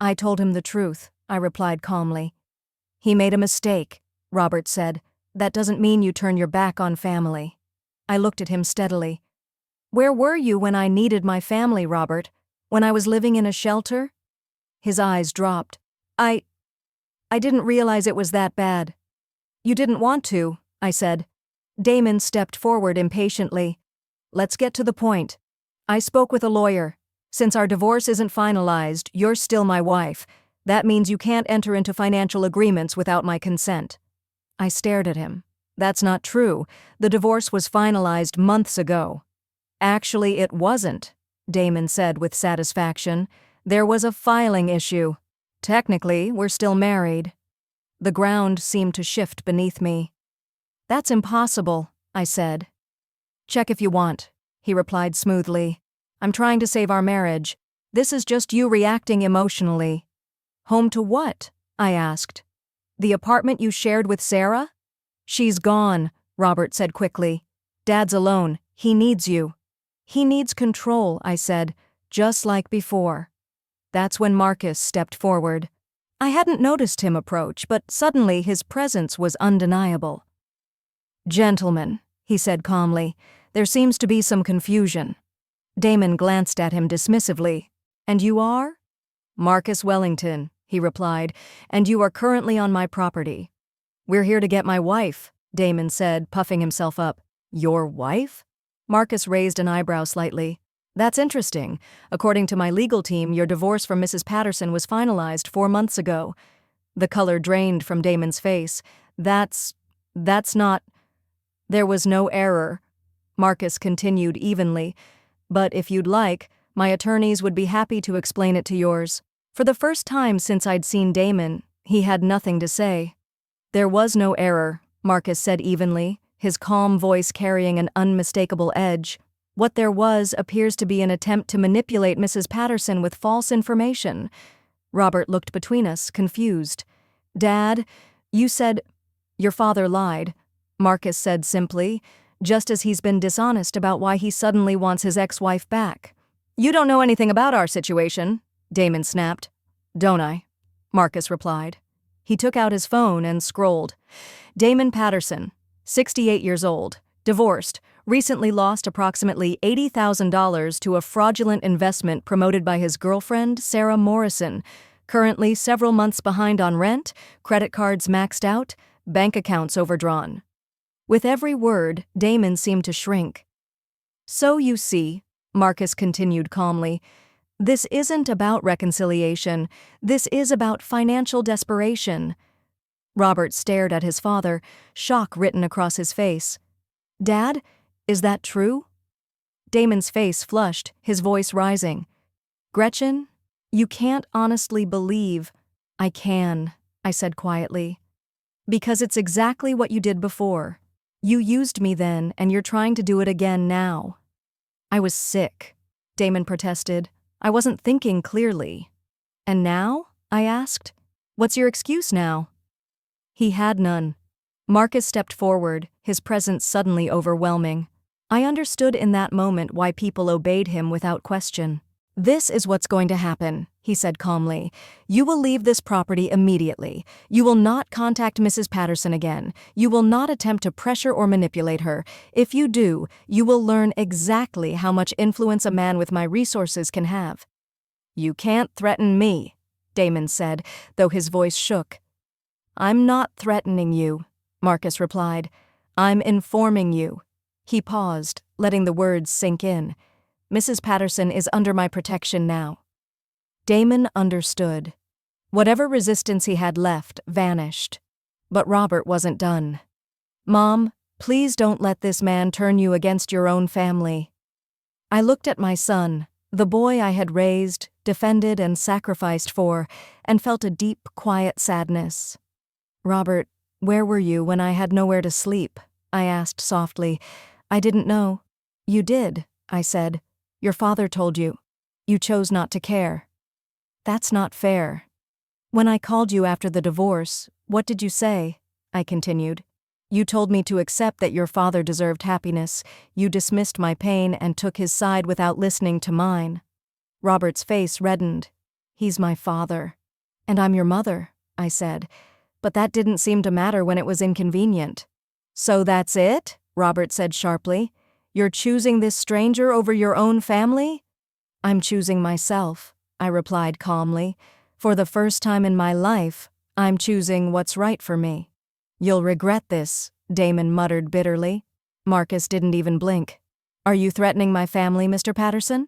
I told him the truth, I replied calmly. He made a mistake, Robert said. That doesn't mean you turn your back on family. I looked at him steadily. Where were you when I needed my family, Robert? When I was living in a shelter? His eyes dropped. I didn't realize it was that bad. You didn't want to, I said. Damon stepped forward impatiently. Let's get to the point. I spoke with a lawyer. Since our divorce isn't finalized, you're still my wife. That means you can't enter into financial agreements without my consent. I stared at him. That's not true. The divorce was finalized months ago. Actually, it wasn't, Damon said with satisfaction. There was a filing issue. Technically, we're still married. The ground seemed to shift beneath me. That's impossible, I said. Check if you want, he replied smoothly. I'm trying to save our marriage. This is just you reacting emotionally. Home to what? I asked. The apartment you shared with Sarah? She's gone, Robert said quickly. Dad's alone. He needs you. He needs control, I said, just like before. That's when Marcus stepped forward. I hadn't noticed him approach, but suddenly his presence was undeniable. Gentlemen, he said calmly, there seems to be some confusion. Damon glanced at him dismissively. And you are? Marcus Wellington, he replied, and you are currently on my property. We're here to get my wife, Damon said, puffing himself up. Your wife? Marcus raised an eyebrow slightly. That's interesting. According to my legal team, your divorce from Mrs. Patterson was finalized 4 months ago. The color drained from Damon's face. That's not... There was no error, Marcus continued evenly. But if you'd like, my attorneys would be happy to explain it to yours. For the first time since I'd seen Damon, he had nothing to say. There was no error, Marcus said evenly, his calm voice carrying an unmistakable edge. What there was appears to be an attempt to manipulate Mrs. Patterson with false information. Robert looked between us, confused. Dad, you said... Your father lied, Marcus said simply, just as he's been dishonest about why he suddenly wants his ex-wife back. You don't know anything about our situation, Damon snapped. Don't I? Marcus replied. He took out his phone and scrolled. Damon Patterson, 68 years old, divorced, recently lost approximately $80,000 to a fraudulent investment promoted by his girlfriend, Sarah Morrison, currently several months behind on rent, credit cards maxed out, bank accounts overdrawn. With every word, Damon seemed to shrink. So you see, Marcus continued calmly, this isn't about reconciliation. This is about financial desperation. Robert stared at his father, shock written across his face. Dad, is that true? Damon's face flushed, his voice rising. Gretchen, you can't honestly believe. I can, I said quietly. Because it's exactly what you did before. You used me then, and you're trying to do it again now. I was sick, Damon protested. I wasn't thinking clearly. And now? I asked. What's your excuse now? He had none. Marcus stepped forward, his presence suddenly overwhelming. I understood in that moment why people obeyed him without question. This is what's going to happen, he said calmly. You will leave this property immediately. You will not contact Mrs. Patterson again. You will not attempt to pressure or manipulate her. If you do, you will learn exactly how much influence a man with my resources can have. You can't threaten me, Damon said, though his voice shook. I'm not threatening you, Marcus replied. I'm informing you. He paused, letting the words sink in. Mrs. Patterson is under my protection now. Damon understood. Whatever resistance he had left vanished. But Robert wasn't done. Mom, please don't let this man turn you against your own family. I looked at my son, the boy I had raised, defended, and sacrificed for, and felt a deep, quiet sadness. Robert, where were you when I had nowhere to sleep? I asked softly. I didn't know. You did, I said. Your father told you. You chose not to care. That's not fair. When I called you after the divorce, what did you say? I continued. You told me to accept that your father deserved happiness. You dismissed my pain and took his side without listening to mine. Robert's face reddened. He's my father. And I'm your mother, I said. But that didn't seem to matter when it was inconvenient. So that's it? Robert said sharply. You're choosing this stranger over your own family? I'm choosing myself, I replied calmly. For the first time in my life, I'm choosing what's right for me. You'll regret this, Damon muttered bitterly. Marcus didn't even blink. Are you threatening my family, Mr. Patterson?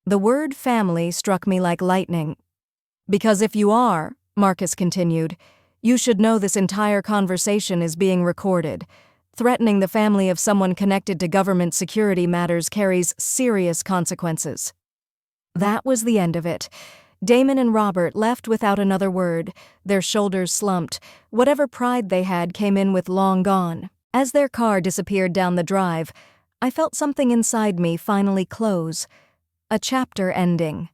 The word family struck me like lightning. Because if you are, Marcus continued, you should know this entire conversation is being recorded. Threatening the family of someone connected to government security matters carries serious consequences. That was the end of it. Damon and Robert left without another word, their shoulders slumped. Whatever pride they had came in with long gone. As their car disappeared down the drive, I felt something inside me finally close. A chapter ending.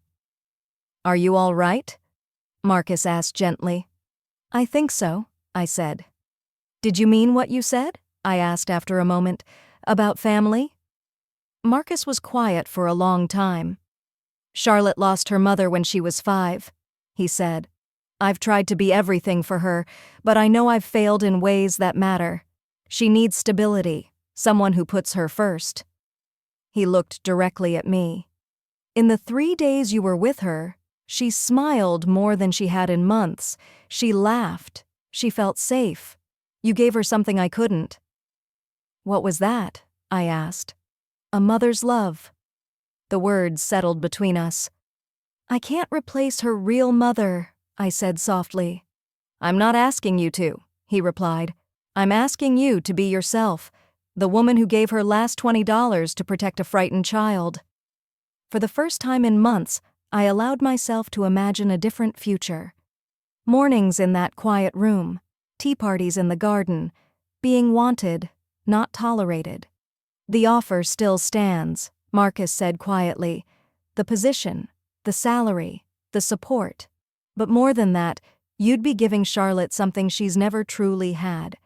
"Are you all right?" Marcus asked gently. "I think so," I said. "Did you mean what you said?" I asked after a moment. "About family?" Marcus was quiet for a long time. "Charlotte lost her mother when she was 5, he said. "I've tried to be everything for her, but I know I've failed in ways that matter. She needs stability, someone who puts her first." He looked directly at me. "In the 3 days you were with her, she smiled more than she had in months. She laughed. She felt safe. You gave her something I couldn't." "What was that?" I asked. "A mother's love." The words settled between us. "I can't replace her real mother," I said softly. "I'm not asking you to," he replied. "I'm asking you to be yourself, the woman who gave her last $20 to protect a frightened child." For the first time in months, I allowed myself to imagine a different future. Mornings in that quiet room, tea parties in the garden, being wanted, not tolerated. "The offer still stands," Marcus said quietly. "The position, the salary, the support. But more than that, you'd be giving Charlotte something she's never truly had: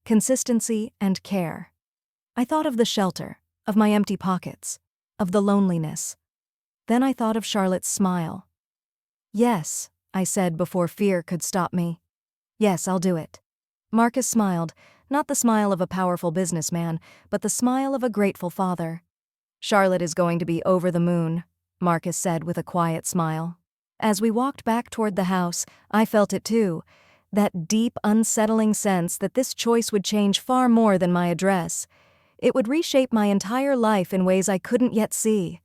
consistency and care." I thought of the shelter, of my empty pockets, of the loneliness. Then I thought of Charlotte's smile. "Yes," I said before fear could stop me. "Yes, I'll do it." Marcus smiled, not the smile of a powerful businessman, but the smile of a grateful father. "Charlotte is going to be over the moon," Marcus said with a quiet smile. As we walked back toward the house, I felt it too, that deep, unsettling sense that this choice would change far more than my address. It would reshape my entire life in ways I couldn't yet see.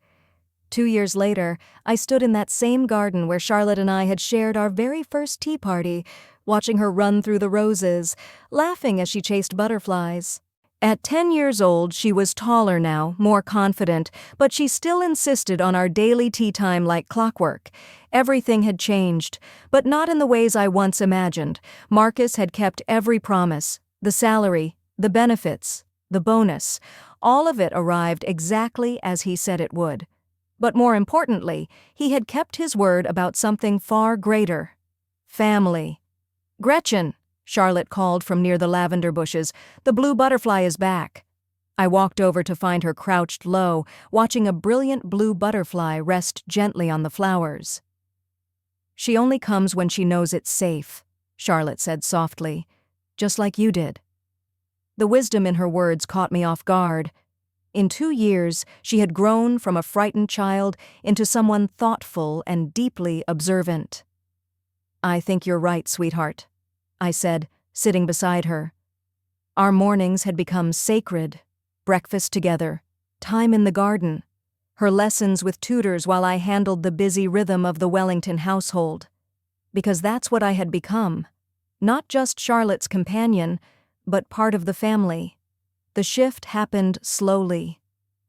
2 years later, I stood in that same garden where Charlotte and I had shared our very first tea party, watching her run through the roses, laughing as she chased butterflies. At 10 years old, she was taller now, more confident, but she still insisted on our daily tea time like clockwork. Everything had changed, but not in the ways I once imagined. Marcus had kept every promise: the salary, the benefits, the bonus. All of it arrived exactly as he said it would. But more importantly, he had kept his word about something far greater: family. "Gretchen," Charlotte called from near the lavender bushes, "the blue butterfly is back." I walked over to find her crouched low, watching a brilliant blue butterfly rest gently on the flowers. "She only comes when she knows it's safe," Charlotte said softly, "just like you did." The wisdom in her words caught me off guard. In 2 years, she had grown from a frightened child into someone thoughtful and deeply observant. "I think you're right, sweetheart," I said, sitting beside her. Our mornings had become sacred: breakfast together, time in the garden, her lessons with tutors while I handled the busy rhythm of the Wellington household. Because that's what I had become. Not just Charlotte's companion, but part of the family. The shift happened slowly.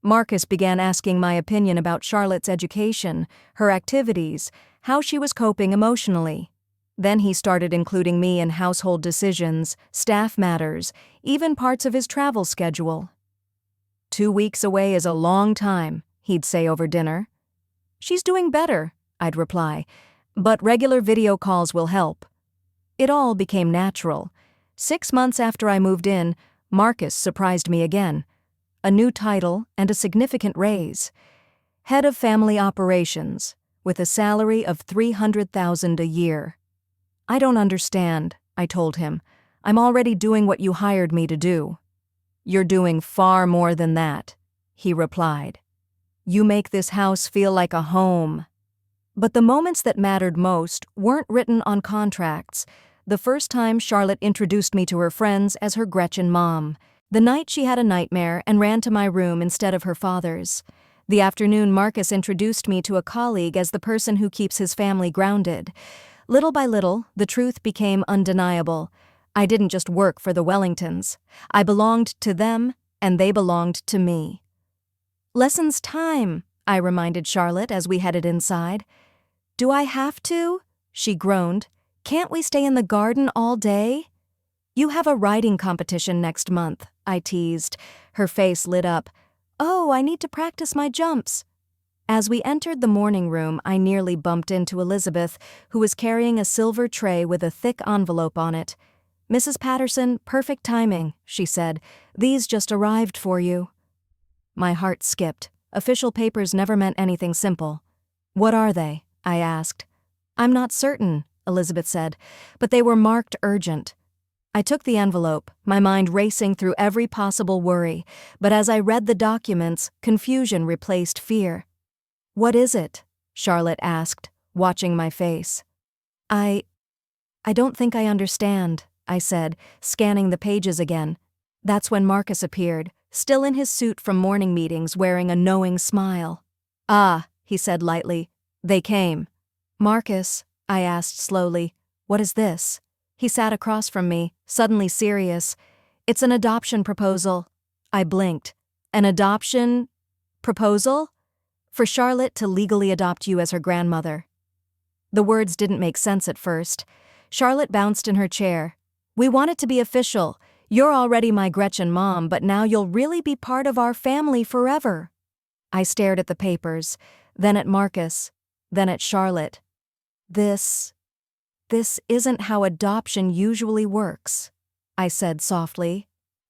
Marcus began asking my opinion about Charlotte's education, her activities, how she was coping emotionally. Then he started including me in household decisions, staff matters, even parts of his travel schedule. 2 weeks away is a long time, he'd say over dinner. "She's doing better," I'd reply, "but regular video calls will help." It all became natural. 6 months after I moved in, Marcus surprised me again. A new title and a significant raise. Head of Family Operations, with a salary of $300,000 a year. "I don't understand," I told him. "I'm already doing what you hired me to do." "You're doing far more than that," he replied. "You make this house feel like a home." But the moments that mattered most weren't written on contracts. The first time Charlotte introduced me to her friends as her Gretchen mom. The night she had a nightmare and ran to my room instead of her father's. The afternoon Marcus introduced me to a colleague as the person who keeps his family grounded. Little by little, the truth became undeniable. I didn't just work for the Wellingtons. I belonged to them, and they belonged to me. "Lessons time," I reminded Charlotte as we headed inside. "Do I have to?" she groaned. "Can't we stay in the garden all day?" You have a riding competition next month, I teased. Her face lit up. Oh, I need to practice my jumps. As we entered the morning room, I nearly bumped into Elizabeth, who was carrying a silver tray with a thick envelope on it. Mrs. Patterson, perfect timing, she said. These just arrived for you. My heart skipped. Official papers never meant anything simple. What are they? I asked. I'm not certain, Elizabeth said, but they were marked urgent. I took the envelope, my mind racing through every possible worry, but as I read the documents, confusion replaced fear. What is it? Charlotte asked, watching my face. I don't think I understand, I said, scanning the pages again. That's when Marcus appeared, still in his suit from morning meetings, wearing a knowing smile. Ah, he said lightly. They came. Marcus, I asked slowly, what is this? He sat across from me, suddenly serious. It's an adoption proposal. I blinked. An adoption proposal? For Charlotte to legally adopt you as her grandmother. The words didn't make sense at first. Charlotte bounced in her chair. We want it to be official. You're already my Gretchen mom, but now you'll really be part of our family forever. I stared at the papers, then at Marcus, then at Charlotte. This isn't how adoption usually works, I said softly.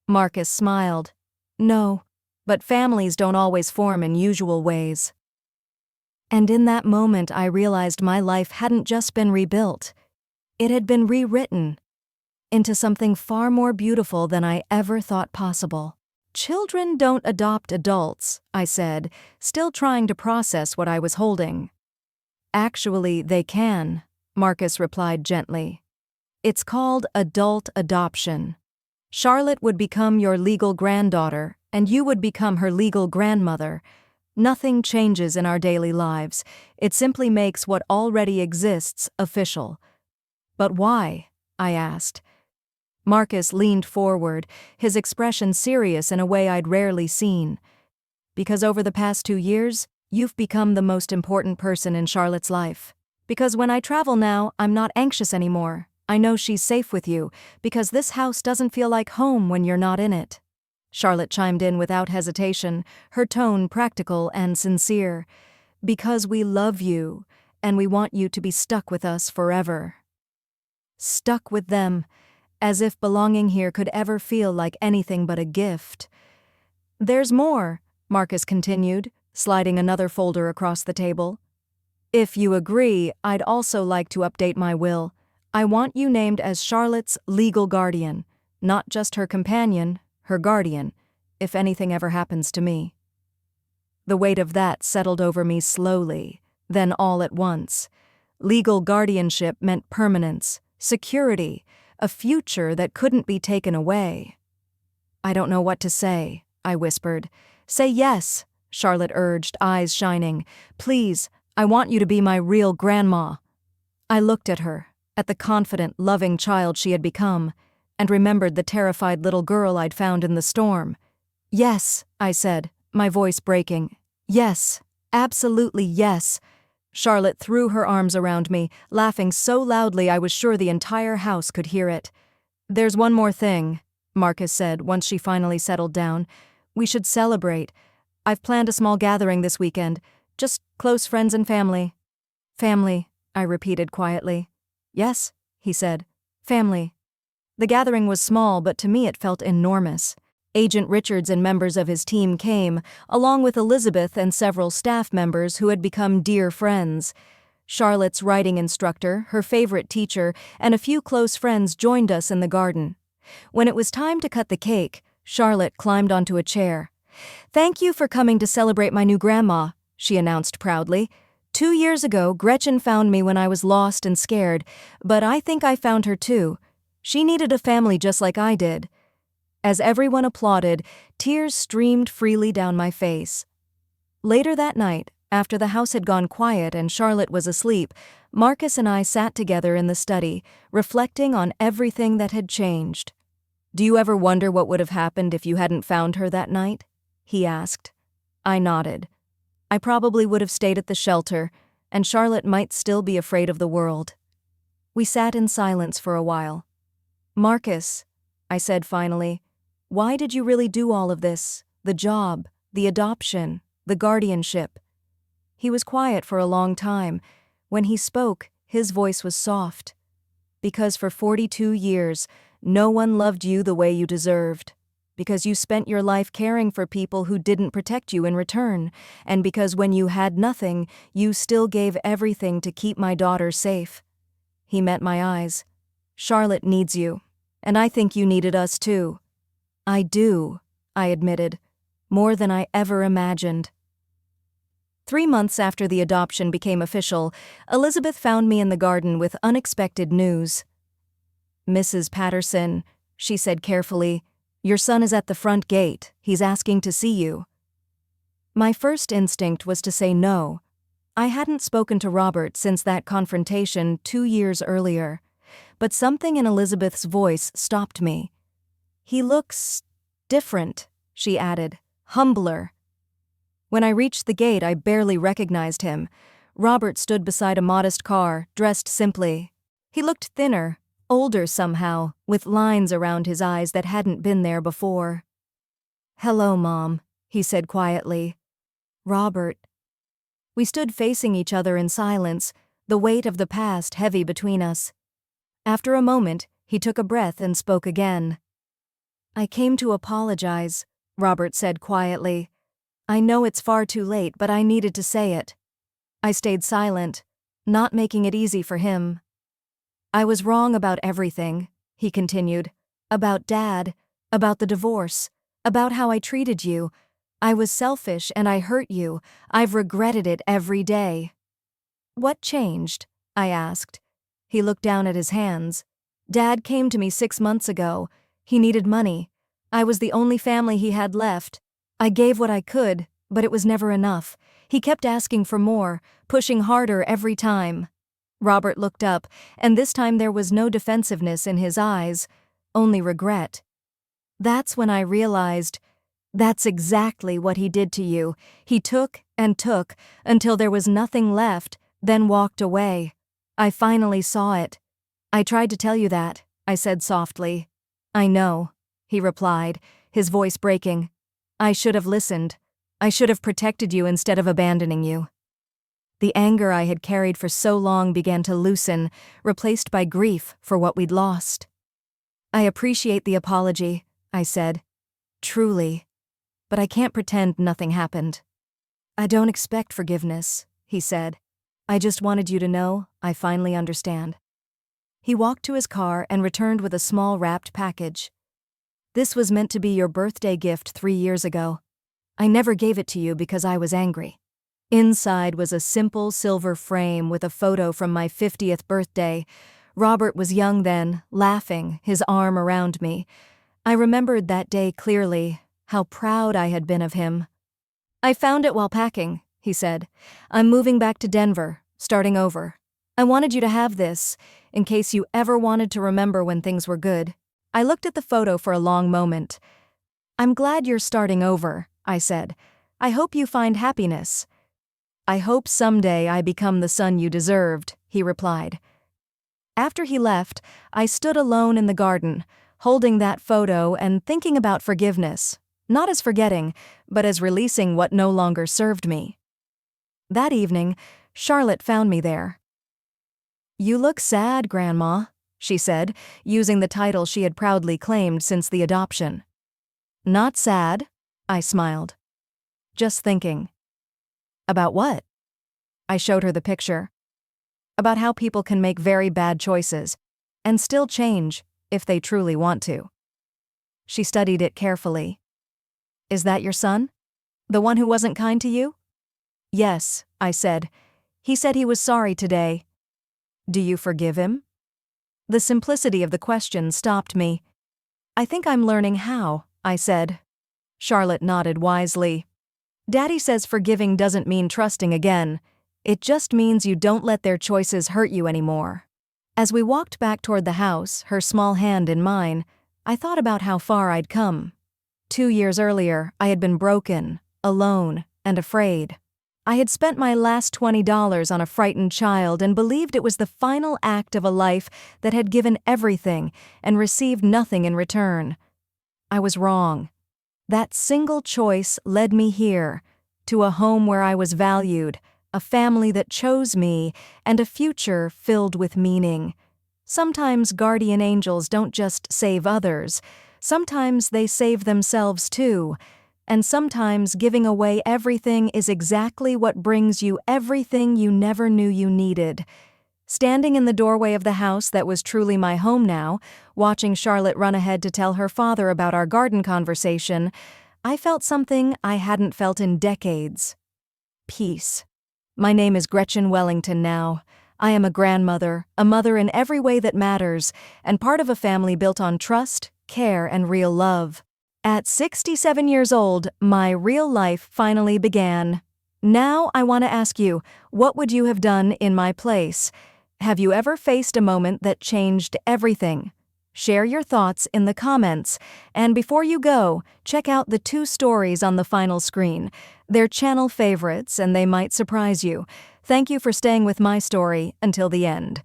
Marcus smiled. No, but families don't always form in usual ways. And in that moment I realized my life hadn't just been rebuilt. It had been rewritten into something far more beautiful than I ever thought possible. Children don't adopt adults, I said, still trying to process what I was holding. Actually, they can, Marcus replied gently. It's called adult adoption. Charlotte would become your legal granddaughter, and you would become her legal grandmother. Nothing changes in our daily lives. It simply makes what already exists official. But why? I asked. Marcus leaned forward, his expression serious in a way I'd rarely seen. Because over the past 2 years, you've become the most important person in Charlotte's life. Because when I travel now, I'm not anxious anymore. I know she's safe with you, because this house doesn't feel like home when you're not in it. Charlotte chimed in without hesitation, her tone practical and sincere. Because we love you, and we want you to be stuck with us forever. Stuck with them, as if belonging here could ever feel like anything but a gift. There's more, Marcus continued, sliding another folder across the table. If you agree, I'd also like to update my will. I want you named as Charlotte's legal guardian, not just her companion, her guardian, if anything ever happens to me. The weight of that settled over me slowly, then all at once. Legal guardianship meant permanence, security, a future that couldn't be taken away. I don't know what to say, I whispered. Say yes, Charlotte urged, eyes shining. Please, I want you to be my real grandma. I looked at her, at the confident, loving child she had become, and remembered the terrified little girl I'd found in the storm. Yes, I said, my voice breaking. Yes, absolutely yes. Charlotte threw her arms around me, laughing so loudly I was sure the entire house could hear it. There's one more thing, Marcus said once she finally settled down. We should celebrate. I've planned a small gathering this weekend, just close friends and family. Family, I repeated quietly. Yes, he said. Family. The gathering was small, but to me it felt enormous. Agent Richards and members of his team came, along with Elizabeth and several staff members who had become dear friends. Charlotte's writing instructor, her favorite teacher, and a few close friends joined us in the garden. When it was time to cut the cake, Charlotte climbed onto a chair. Thank you for coming to celebrate my new grandma, she announced proudly. 2 years ago, Gretchen found me when I was lost and scared, but I think I found her too. She needed a family just like I did. As everyone applauded, tears streamed freely down my face. Later that night, after the house had gone quiet and Charlotte was asleep, Marcus and I sat together in the study, reflecting on everything that had changed. Do you ever wonder what would have happened if you hadn't found her that night? He asked. I nodded. I probably would have stayed at the shelter, and Charlotte might still be afraid of the world. We sat in silence for a while. Marcus, I said finally. Why did you really do all of this? The job, the adoption, the guardianship. He was quiet for a long time. When he spoke, his voice was soft. Because for 42 years, no one loved you the way you deserved. Because you spent your life caring for people who didn't protect you in return. And because when you had nothing, you still gave everything to keep my daughter safe. He met my eyes. Charlotte needs you. And I think you needed us too. I do, I admitted. More than I ever imagined. 3 months after the adoption became official, Elizabeth found me in the garden with unexpected news. Mrs. Patterson, she said carefully, your son is at the front gate. He's asking to see you. My first instinct was to say no. I hadn't spoken to Robert since that confrontation 2 years earlier, but something in Elizabeth's voice stopped me. He looks different, she added, humbler. When I reached the gate, I barely recognized him. Robert stood beside a modest car, dressed simply. He looked thinner, older somehow, with lines around his eyes that hadn't been there before. Hello, Mom, he said quietly. Robert. We stood facing each other in silence, the weight of the past heavy between us. After a moment, he took a breath and spoke again. I came to apologize, Robert said quietly. I know it's far too late, but I needed to say it. I stayed silent, not making it easy for him. I was wrong about everything, he continued. About Dad, about the divorce, about how I treated you. I was selfish and I hurt you. I've regretted it every day. What changed? I asked. He looked down at his hands. Dad came to me 6 months ago. He needed money. I was the only family he had left. I gave what I could, but it was never enough. He kept asking for more, pushing harder every time. Robert looked up, and this time there was no defensiveness in his eyes, only regret. That's when I realized, that's exactly what he did to you. He took and took until there was nothing left, then walked away. I finally saw it. I tried to tell you that, I said softly. I know, he replied, his voice breaking. I should have listened. I should have protected you instead of abandoning you. The anger I had carried for so long began to loosen, replaced by grief for what we'd lost. I appreciate the apology, I said. Truly. But I can't pretend nothing happened. I don't expect forgiveness, he said. I just wanted you to know I finally understand. He walked to his car and returned with a small wrapped package. This was meant to be your birthday gift 3 years ago. I never gave it to you because I was angry. Inside was a simple silver frame with a photo from my 50th birthday. Robert was young then, laughing, his arm around me. I remembered that day clearly, how proud I had been of him. I found it while packing, he said. I'm moving back to Denver, starting over. I wanted you to have this, in case you ever wanted to remember when things were good. I looked at the photo for a long moment. I'm glad you're starting over, I said. I hope you find happiness. I hope someday I become the son you deserved, he replied. After he left, I stood alone in the garden, holding that photo and thinking about forgiveness, not as forgetting, but as releasing what no longer served me. That evening, Charlotte found me there. You look sad, Grandma, she said, using the title she had proudly claimed since the adoption. Not sad, I smiled. Just thinking. About what? I showed her the picture. About how people can make very bad choices and still change if they truly want to. She studied it carefully. Is that your son? The one who wasn't kind to you? Yes, I said. He said he was sorry today. Do you forgive him? The simplicity of the question stopped me. I think I'm learning how, I said. Charlotte nodded wisely. Daddy says forgiving doesn't mean trusting again. It just means you don't let their choices hurt you anymore. As we walked back toward the house, her small hand in mine, I thought about how far I'd come. 2 years earlier, I had been broken, alone, and afraid. I had spent my last $20 on a frightened child and believed it was the final act of a life that had given everything and received nothing in return. I was wrong. That single choice led me here, to a home where I was valued, a family that chose me, and a future filled with meaning. Sometimes guardian angels don't just save others, sometimes they save themselves too. And sometimes giving away everything is exactly what brings you everything you never knew you needed. Standing in the doorway of the house that was truly my home now, watching Charlotte run ahead to tell her father about our garden conversation, I felt something I hadn't felt in decades. Peace. My name is Gretchen Wellington now. I am a grandmother, a mother in every way that matters, and part of a family built on trust, care, and real love. At 67 years old, my real life finally began. Now I want to ask you, what would you have done in my place? Have you ever faced a moment that changed everything? Share your thoughts in the comments. And before you go, check out the 2 stories on the final screen. They're channel favorites and they might surprise you. Thank you for staying with my story until the end.